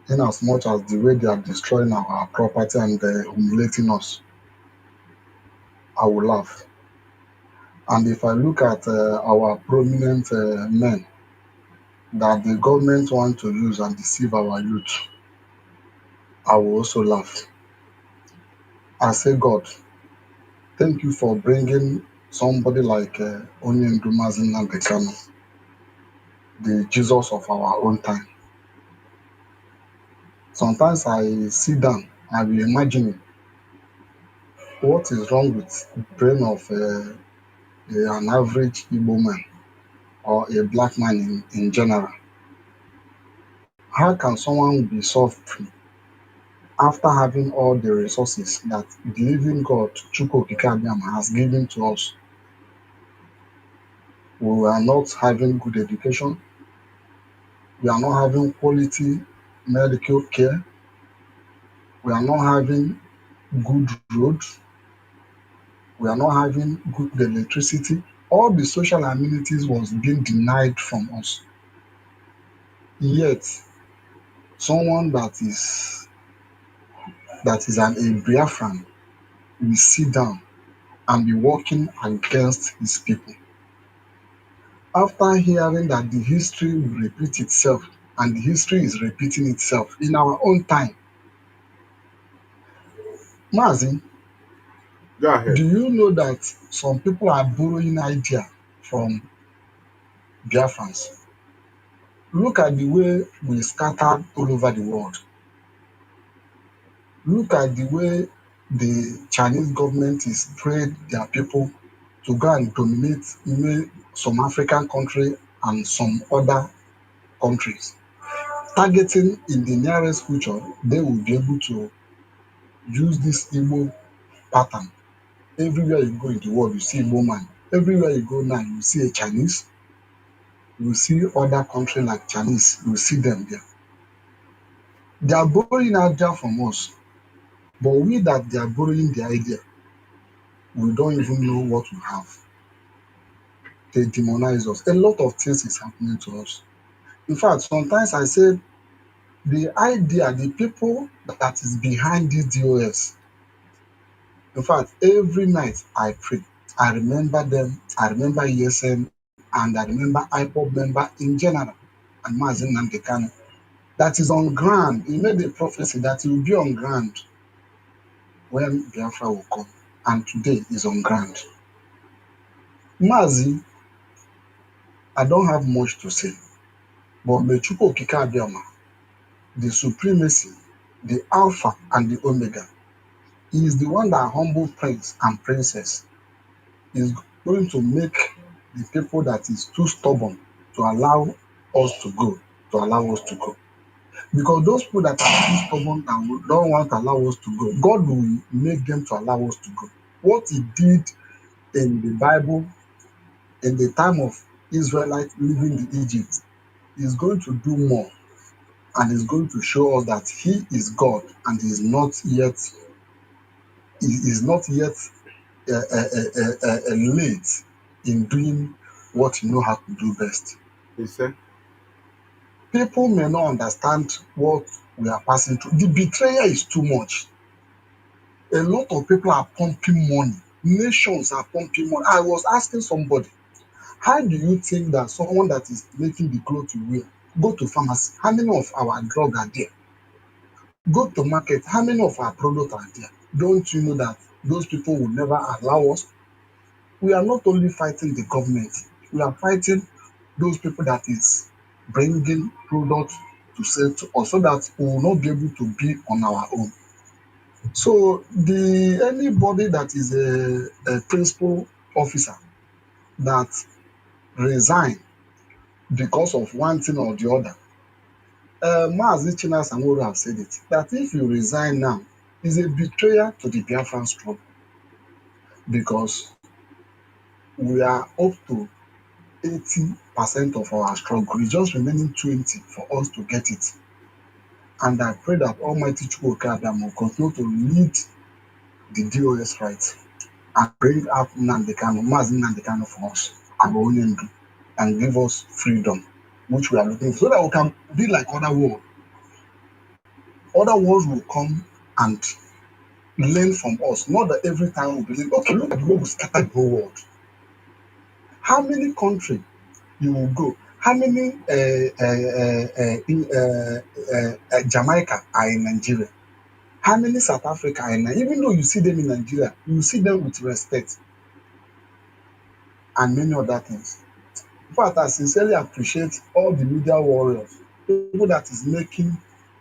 in as much as the way they are destroying our property and humiliating us, I will laugh. And if I look at our prominent men that the government want to use and deceive our youth, I will also laugh. I say, God, thank you for bringing somebody like Onyendu Mazi Nnamdi Kanu, the Jesus of our own time. Sometimes I sit down and be imagining what is wrong with brain of an average Igbo man or a black man in general. How can someone be suffering after having all the resources that the living God, Chukwu Okike Abiyama, has given to us? We are not having good education. We are not having quality medical care. We are not having good roads. We are not having good electricity. All the social amenities was being denied from us. Yet, someone that is an a Biafran will sit down and be working against his people. After hearing that the history will repeat itself, and the history is repeating itself in our own time. Mazi, Go ahead. do you know that some people are borrowing idea from Biafrans? Look at the way we scattered all over the world. Look at the way the Chinese government is sprayed their people to go and dominate some African country and some other countries, targeting in the nearest future they will be able to use this Igbo pattern. Everywhere you go in the world, you see Igbo man. Everywhere you go now, you see a Chinese, you see other country like Chinese, you see them there. They are borrowing idea from us, but we that they are borrowing the idea, we don't even know what we have. They demonize us. A lot of things is happening to us. In fact, sometimes I say the idea, the people that is behind this DOS, in fact, every night I pray. I remember them, I remember ESN, and I remember Ipob member in general, and Mazi Nnamdi Kanu. That is on ground. He made a prophecy that he will be on ground when Biafra will come. And today is on ground. Mazi, I don't have much to say, but may Chukwu Okike Abiyama, the supremacy, the Alpha and the Omega. He is the one that humble prince and princess. He is going to make the people that is too stubborn to allow us to go, to allow us to go. Because those people that are too stubborn and don't want to allow us to go, God will make them to allow us to go. What He did in the Bible in the time of Israelites leaving the Egypt, He's going to do more, and He's going to show us that He is God and He is not yet late in doing what He know how to do best. He said, People may not understand what we are passing through. The betrayal is too much. A lot of people are pumping money. Nations are pumping money. I was asking somebody, how do you think that someone that is making the clothes you wear, go to pharmacy, how many of our drugs are there? Go to market, how many of our products are there? Don't you know that those people will never allow us? We are not only fighting the government, we are fighting those people that is bringing products to sell to us so that we will not be able to be on our own. So the anybody that is a principal officer that resign because of one thing or the other, Mazi Nnamdi have said it, that if you resign now, is a betrayal to the Biafran struggle because we are up to 80% of our struggle. It's just remaining 20 for us to get it. And I pray that Almighty Chukwuka will continue to lead the DOS right and bring out Nnamdi Kanu, Mazi Nnamdi Kanu for us, Abonyendu, and give us freedom, which we are looking for, so that we can be like other world. Other worlds will come and learn from us. Not that every time we believe, okay, look at the way we scatter the whole world. How many countries you will go? How many Jamaica are in Nigeria? How many South Africa are in Nigeria? Even though you see them in Nigeria, you see them with respect and many other things. In fact, I sincerely appreciate all the media warriors, people that is making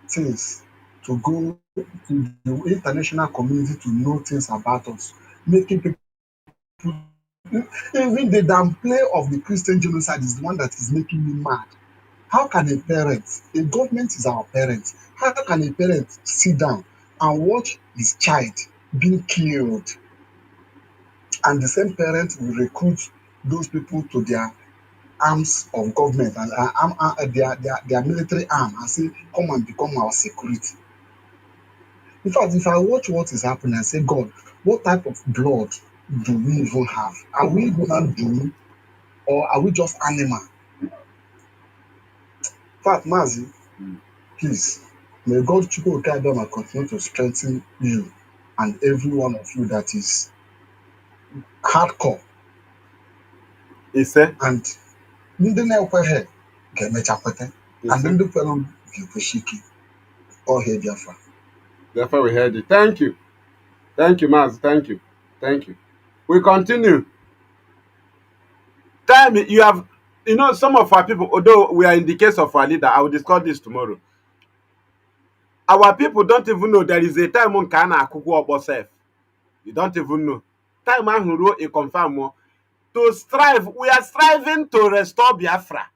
things to go to the international community to know things about us, making people, even the downplay of the Christian genocide is the one that is making me mad. How can a government is our parent, how can a parent sit down and watch his child being killed, and the same parent will recruit those people to their arms of government and their military arm and say, come and become our security? In fact, if I watch what is happening and say, God, what type of blood do we even have? Are we human being or are we just animal? In fact, Mazi, please, may God Chukwuka continue to strengthen you and every one of you that is hardcore. he said, And ndị na-ekweghị ga-emecha kwete, he and said, ndị kwere ga-ekwesi ike. All hail Biafra. therefore we heard it. Thank you. Thank you, Maz. Thank you. Thank you. We continue. Time you have, some of our people, although we are in the case of our leader, I will discuss this tomorrow. Our people don't even know there is a time on Kana Akuku self. You don't even know. Time ahụ ruo a confirm more. To strive, we are striving to restore Biafra.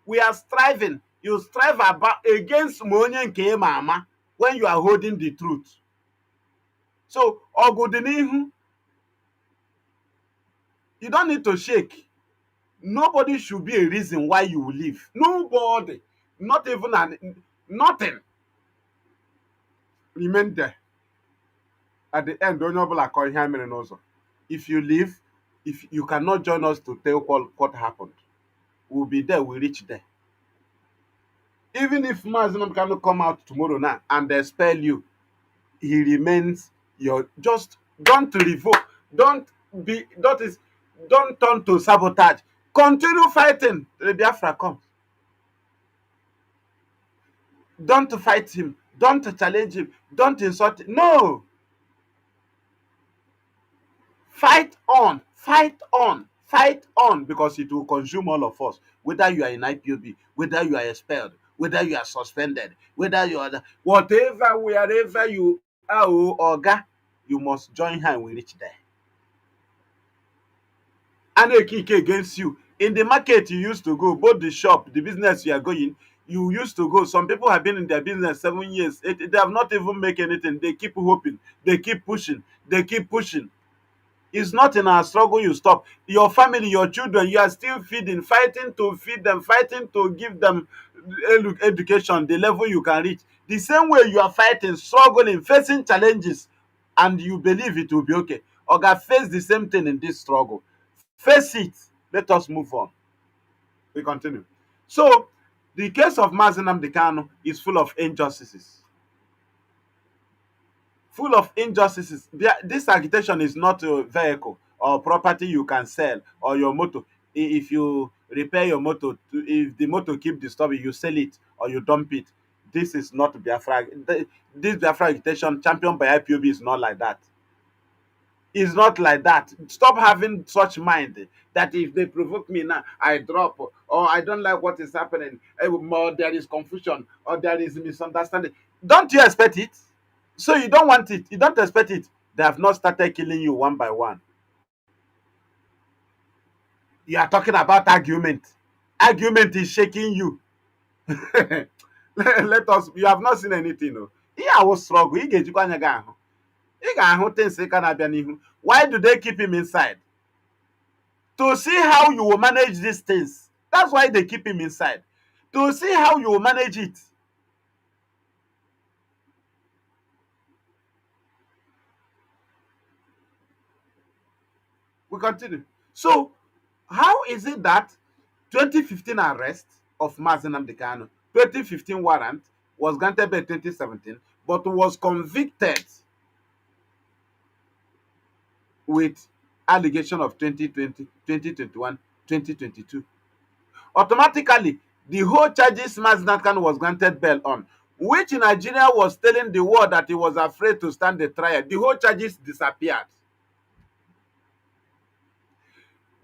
We are striving. You strive about against monye nke mama when you are holding the truth. So, Ogudinihu, you don't need to shake. Nobody should be a reason why you will leave. Nobody. Not even nothing. Remain there. At the end, onye ọbụla akọ ihe mere n'ụzọ. If you leave, if you cannot join us to tell what happened, we'll be there, we'll reach there. Even if Mazi Nnamdi Kanu come out tomorrow now and expel you, he remains your, just don't revoke, don't turn to sabotage. Continue fighting till the Biafra comes. Don't fight him, don't challenge him, don't insult him. No, fight on, fight on, fight on, because it will consume all of us, whether you are in IPOB, whether you are expelled, whether you are suspended, whether you are whatever, wherever you are, oh, oga, you must join hand we reach there. And a kick against you. In the market you used to go, both the shop, the business you are going, you used to go. Some people have been in their business 7 years. They have not even make anything. They keep hoping. They keep pushing. They keep pushing. It's not in our struggle you stop. Your family, your children, you are still feeding, fighting to feed them, fighting to give them education, the level you can reach. The same way you are fighting, struggling, facing challenges, and you believe it will be okay. Oga, face the same thing in this struggle. Face it. Let us move on. We continue. So, the case of Mazi Nnamdi Kanu is full of injustices. Full of injustices. This agitation is not a vehicle or property you can sell, or your motor. If you repair your motor, if the motor keep disturbing, you sell it or you dump it. This is not Biafra. This Biafra agitation championed by IPOB is not like that. It's not like that. Stop having such mind that if they provoke me now, I drop, or I don't like what is happening, or there is confusion, or there is misunderstanding. Don't you expect it? So you don't want it. You don't expect it. They have not started killing you one by one. You are talking about argument. Argument is shaking you. Let us. You have not seen anything. No. I will struggle. Things Why do they keep him inside? To see how you will manage these things. That's why they keep him inside. To see how you will manage it. We continue. So, how is it that 2015 arrest of Mazi Nnamdi Kanu, 2015 warrant was granted by 2017, but was convicted with allegation of 2020, 2021, 2022? Automatically, the whole charges Mazi Nnamdi Kanu was granted bail on, which Nigeria was telling the world that he was afraid to stand the trial. The whole charges disappeared.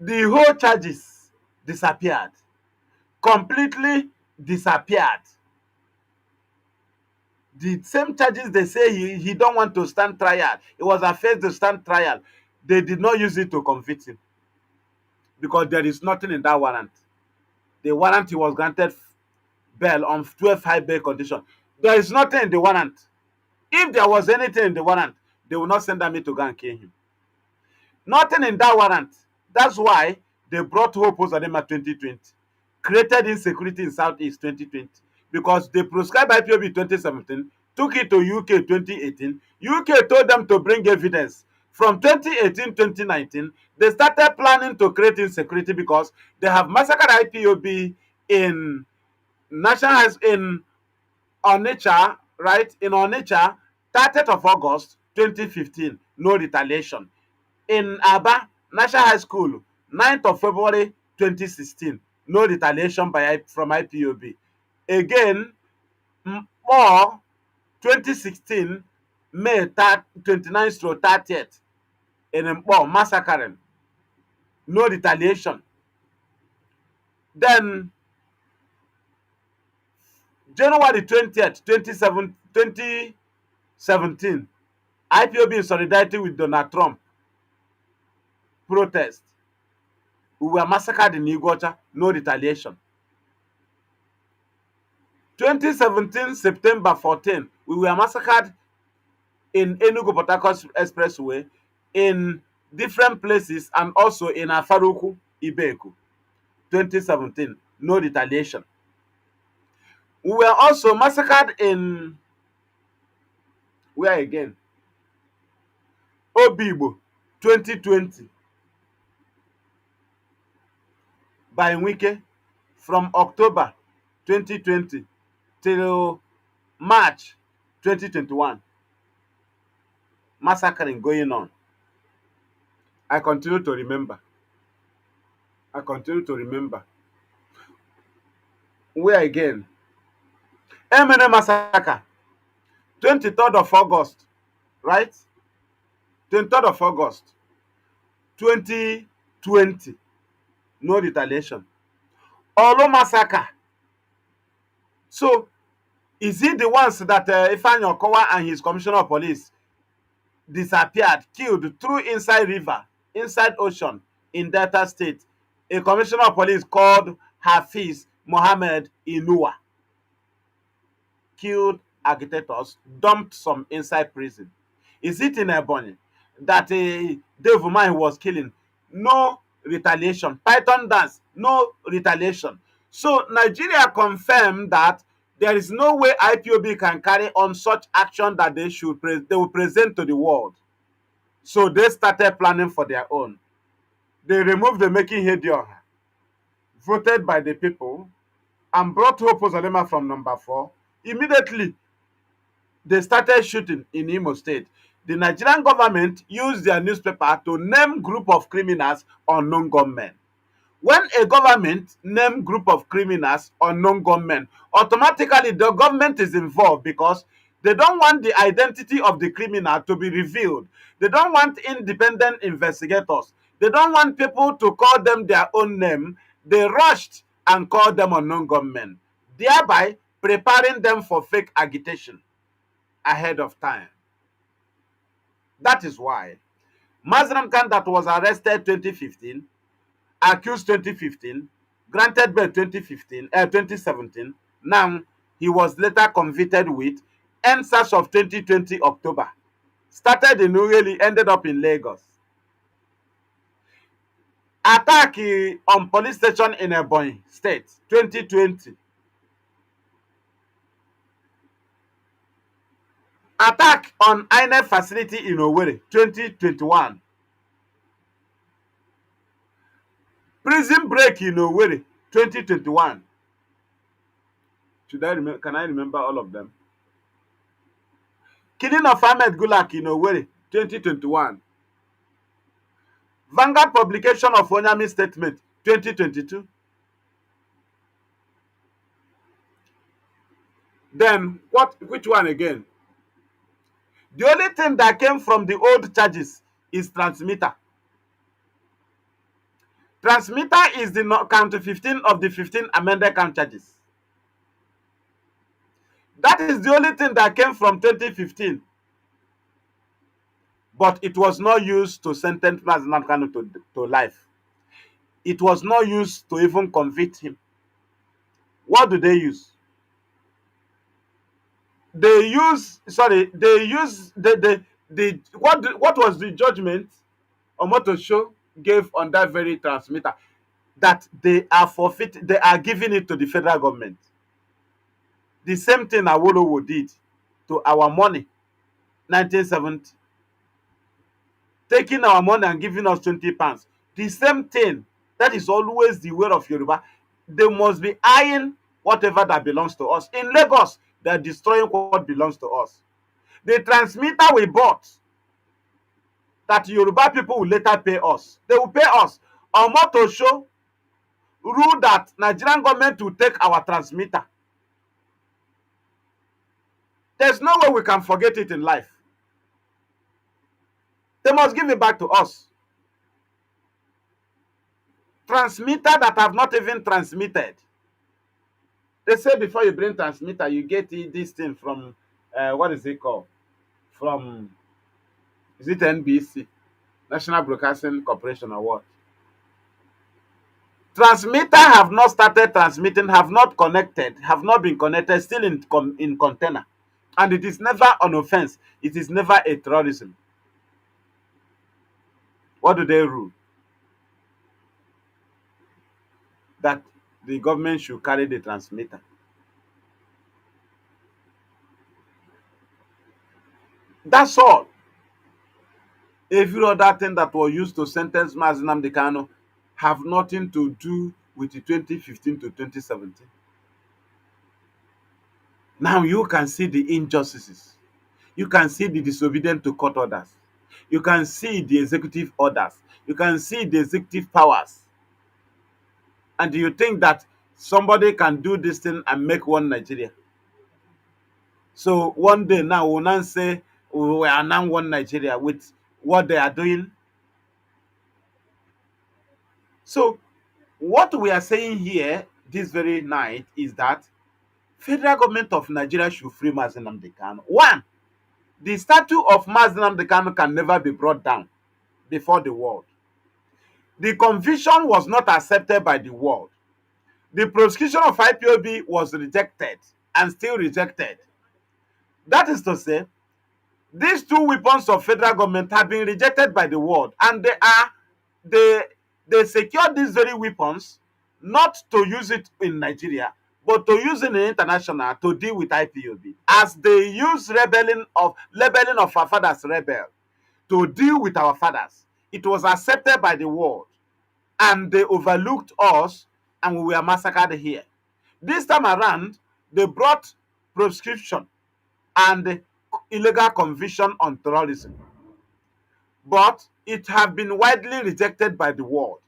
The whole charges disappeared. Completely disappeared. The same charges they say he don't want to stand trial, he was afraid to stand trial, they did not use it to convict him, because there is nothing in that warrant. The warrant, he was granted bail on 12 high bail condition. There is nothing in the warrant. If there was anything in the warrant, they will not send me to go and kill him. Nothing in that warrant. That's why they brought Hope Uzodinma 2020, created insecurity in Southeast 2020, because they proscribed IPOB 2017, took it to UK 2018. UK told them to bring evidence. From 2018, 2019, they started planning to create insecurity because they have massacred IPOB in in Onitsha, right? In Onitsha, 30th of August 2015, no retaliation. In Aba National High School, 9th of February 2016, no retaliation from IPOB. Again, more 2016, May 29th to 30th, in Mpo, massacring, no retaliation. Then January 20th, 2017, IPOB in solidarity with Donald Trump protest. We were massacred in Iguacha, no retaliation. 2017, September 14, we were massacred in Enugu Port Harcourt Expressway, in different places, and also in Afaruku, Ibeku. 2017, no retaliation. We were also massacred in, where again? Obigbo, 2020, by Wike, from October 2020 till March 2021. Massacring going on. I continue to remember. I continue to remember. Where again? Emene massacre. 23rd of August, right? 23rd of August 2020. No retaliation. Olo massacre. So is he the ones that Ifeanyi Okowa and his commissioner of police disappeared, killed through inside river, inside ocean in Delta State? A commissioner of police called Hafiz Mohammed Inuwa killed agitators, dumped some inside prison. Is it in Ebonyi that a Dave Umahi was killing? No retaliation. Python dance, no retaliation. So Nigeria confirmed that there is no way IPOB can carry on such action that they will present to the world. So they started planning for their own. They removed the Making Hedioha, voted by the people, and brought Hope Uzodinma from number 4. Immediately, they started shooting in Imo State. The Nigerian government used their newspaper to name group of criminals unknown gunmen. When a government name group of criminals unknown gunmen, automatically the government is involved because they don't want the identity of the criminal to be revealed. They don't want independent investigators. They don't want people to call them their own name. They rushed and called them unknown gunmen, thereby preparing them for fake agitation ahead of time. That is why Mazi Nnamdi Kanu, that was arrested 2015, accused 2015, granted bail 2017. Now he was later convicted with NSAS of 2020 October. Started in Ureli, ended up in Lagos. Attack on police station in Ebonyi State 2020. Attack on INEC facility in Owerri 2021. Prison break in Owerri 2021. Should I remember? Can I remember all of them? Killing of Ahmed Gulak in Owerri 2021. Vanguard publication of Onyami statement 2022. Then what? Which one again? The only thing that came from the old charges is transmitter. Transmitter is the count 15 of the 15 amended count charges. That is the only thing that came from 2015. But it was not used to sentence Mazi Nnamdi Kanu to life. It was not used to even convict him. What do they use? They use, sorry, they use what was the judgment Omotosho gave on that very transmitter, that they are giving it to the federal government. The same thing Awolowo did to our money 1970, taking our money and giving us 20 pounds. The same thing. That is always the way of Yoruba. They must be eyeing whatever that belongs to us. In Lagos, they are destroying what belongs to us. The transmitter we bought, that Yoruba people will later pay us. They will pay us. Omotosho rule that Nigerian government will take our transmitter. There's no way we can forget it in life. They must give it back to us. Transmitter that have not even transmitted. They say before you bring transmitter, you get this thing from, what is it called? From, is it NBC? National Broadcasting Corporation or what? Transmitter have not started transmitting, have not connected, have not been connected, still in container. And it is never an offense. It is never a terrorism. What do they rule? That the government should carry the transmitter. That's all. Every other thing that was used to sentence Mazi Nnamdi Kanu have nothing to do with the 2015 to 2017. Now you can see the injustices. You can see the disobedient to court orders. You can see the executive orders. You can see the executive powers. And do you think that somebody can do this thing and make one Nigeria? So one day now we'll now say we are now one Nigeria with what they are doing. So what we are saying here this very night is that Federal government of Nigeria should free Mazi Nnamdi Kanu. One, the statue of Mazi Nnamdi Kanu can never be brought down before the world. The conviction was not accepted by the world. The prosecution of IPOB was rejected and still rejected. That is to say, these two weapons of federal government have been rejected by the world, and they they secured these very weapons not to use it in Nigeria, but to use it in international to deal with IPOB. As they use labeling of our fathers rebel to deal with our fathers, it was accepted by the world, and they overlooked us, and we were massacred here. This time around, they brought proscription and illegal conviction on terrorism, but it have been widely rejected by the world.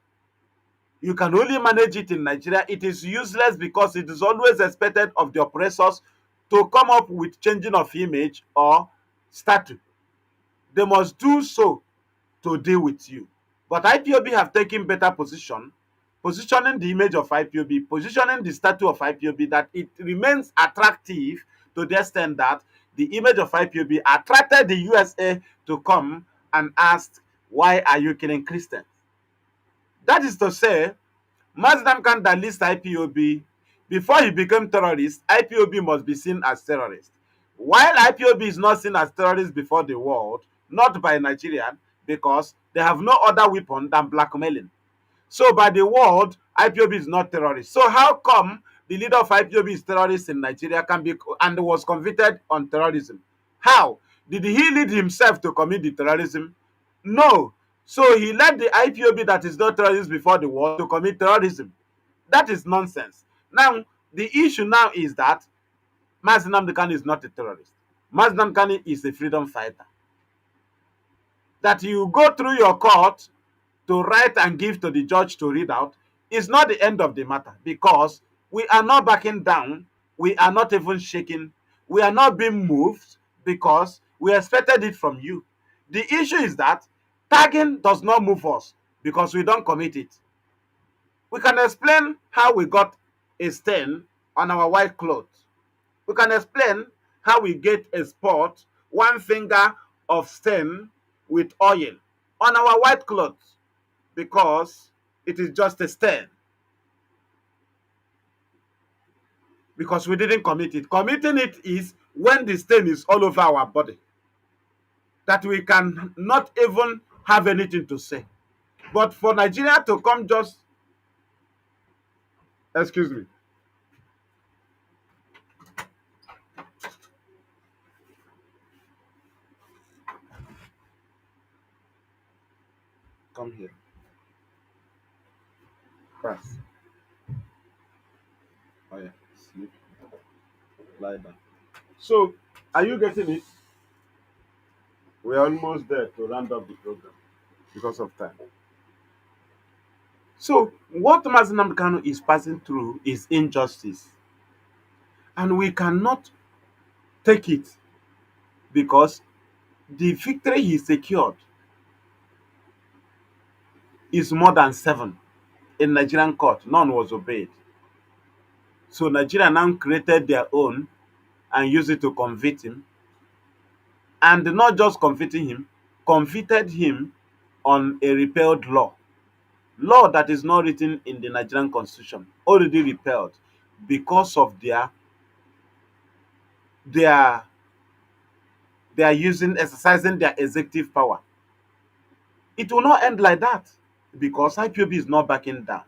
You can only manage it in Nigeria. It is useless because it is always expected of the oppressors to come up with changing of image or statue. They must do so to deal with you. But IPOB have taken better position, positioning the image of IPOB, positioning the statue of IPOB that it remains attractive to the extent that the image of IPOB attracted the USA to come and ask, why are you killing Christians? That is to say, Mazi Nnamdi Kanu that list IPOB, before he became terrorist, IPOB must be seen as terrorist. While IPOB is not seen as terrorist before the world, not by Nigerian, because they have no other weapon than blackmailing. So by the world, IPOB is not terrorist. So how come the leader of IPOB is terrorist in Nigeria can be and was convicted on terrorism? How? Did he lead himself to commit the terrorism? No. So he led the IPOB that is not terrorist before the war to commit terrorism. That is nonsense. Now, the issue now is that Mazi Nnamdi Kanu is not a terrorist. Mazi Nnamdi Kanu is a freedom fighter. That you go through your court to write and give to the judge to read out is not the end of the matter, because we are not backing down, we are not even shaking, we are not being moved, because we expected it from you. The issue is that tagging does not move us because we don't commit it. We can explain how we got a stain on our white clothes. We can explain how we get a spot, one finger of stain with oil on our white clothes, because it is just a stain. Because we didn't commit it. Committing it is when the stain is all over our body, that we can not even have anything to say. But for Nigeria to come just, excuse me, come here, pass. Oh yeah, sleep, lie down. So, are you getting it? We're almost there to round up the program because of time. So, what Mazi Nnamdi Kanu is passing through is injustice, and we cannot take it, because the victory he secured is more than 7 in Nigerian court. None was obeyed. So Nigeria now created their own and used it to convict him, and not just convicting him, convicted him on a repealed law that is not written in the Nigerian constitution, already repealed, because of their they are using exercising their executive power. It will not end like that, because IPOB is not backing down.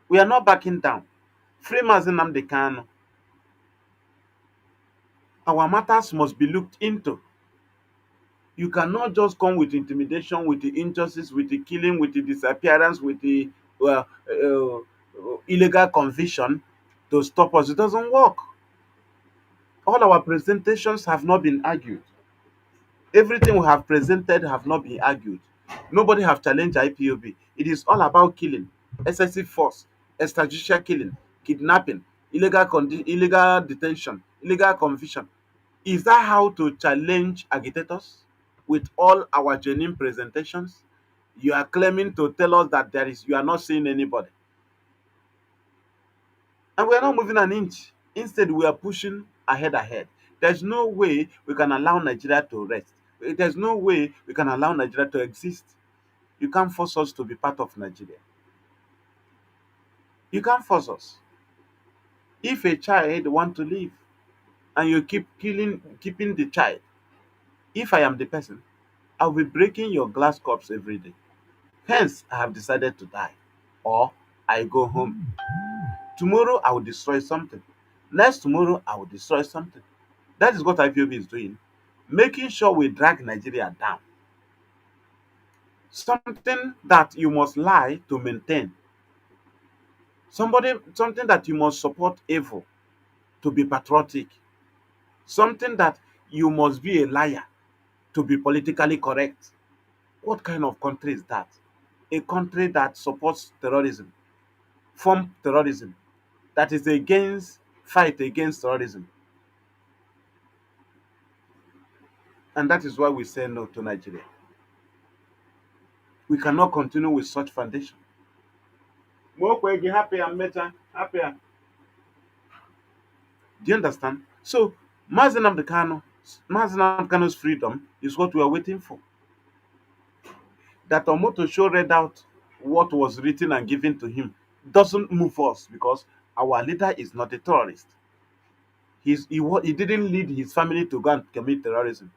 We are not backing down. Free Mazi Nnamdi Kanu. Our matters must be looked into. You cannot just come with intimidation, with the injustice, with the killing, with the disappearance, with the illegal conviction to stop us. It doesn't work. All our presentations have not been argued. Everything we have presented have not been argued. Nobody have challenged IPOB. It is all about killing, excessive force, extrajudicial killing, kidnapping, illegal detention, illegal conviction. Is that how to challenge agitators? With all our genuine presentations, you are claiming to tell us that you are not seeing anybody, and we are not moving an inch. Instead, we are pushing ahead. There's no way we can allow Nigeria to rest. There's no way we can allow Nigeria to exist. You can't force us to be part of Nigeria. You can't force us. If a child want to live and you keep keeping the child, if I am the person, I'll be breaking your glass cups every day. Hence, I have decided to die. Or I go home. Tomorrow I will destroy something. Next tomorrow I will destroy something. That is what IPOB is doing. Making sure we drag Nigeria down. Something that you must lie to maintain. Something that you must support evil to be patriotic. Something that you must be a liar to be politically correct. What kind of country is that? A country that supports terrorism, form terrorism, that is against fight against terrorism. And that is why we say no to Nigeria. We cannot continue with such foundation. Happier, happier. Do you understand? So Mazi Nnamdi Kanu's freedom is what we are waiting for. That Omoto read out what was written and given to him doesn't move us because our leader is not a terrorist. He didn't lead his family to go and commit terrorism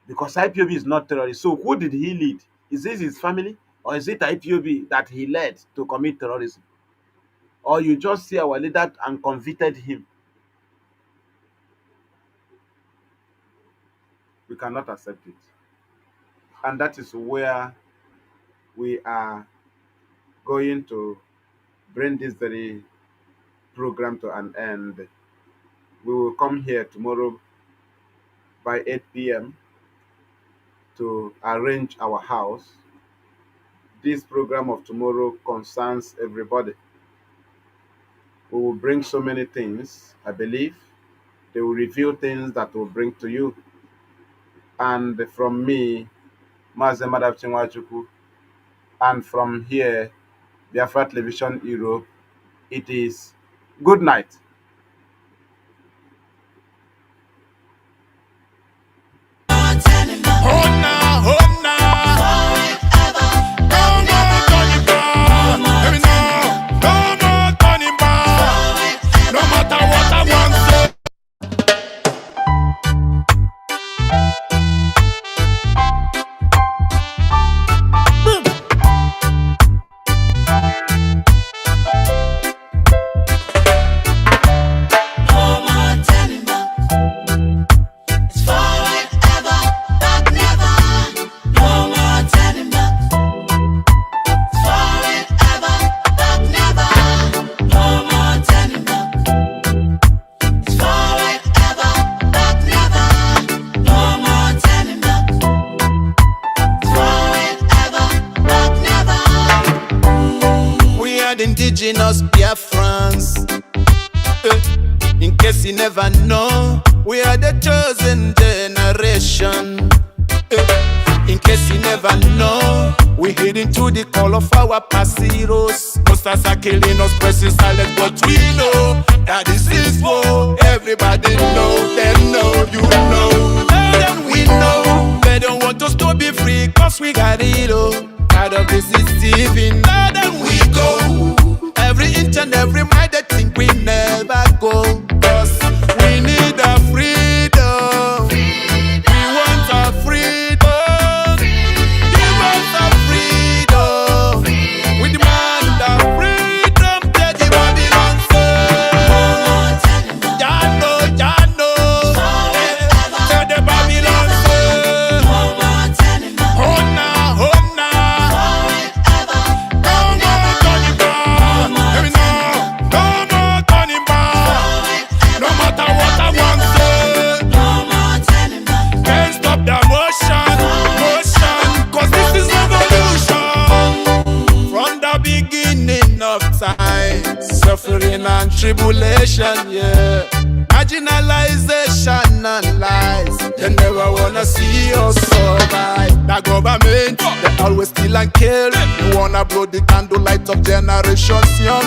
because IPOB is not terrorist. So who did he lead? Is this his family or is it IPOB that he led to commit terrorism? Or you just see our leader and convicted him? We cannot accept it. And that is where we are going to bring this very program to an end. We will come here tomorrow by 8 p.m. to arrange our house. This program of tomorrow concerns everybody. We will bring so many things, I believe. They will reveal things that will bring to you. And from me, Mazi Nnamdi Kanu, and from here, Biafra Television Europe, it is good night. Indigenous Biafrans. In case you never know, we are the chosen generation. In case you never know, we hid into the call of our past heroes. Monsters are killing us, pressing silent, but we know that this is war. Everybody know, they know, you know, and we know. They don't want us to be free, cause we got it all. Part of this is Steven, and we go. Every inch and every mile they think we never go. Cause we need our freedom. We want our freedom. Give us our freedom. We demand our freedom. Tell the Babylon say, Jano, Jano. Tell the Babylon say, Hona, Hona. Suffering and tribulation, yeah. Marginalization and lies. They never wanna see us survive. The government, they always steal and kill. They wanna blow the candlelight of generations young.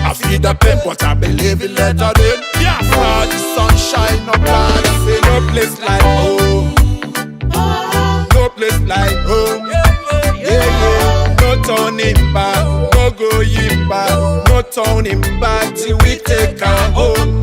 I feel the pain, but I believe it later then. Biafra, the sunshine of life. Say no place like home. No place like home. Yeah, yeah. No turning back, no going back, no turning back till we take our home.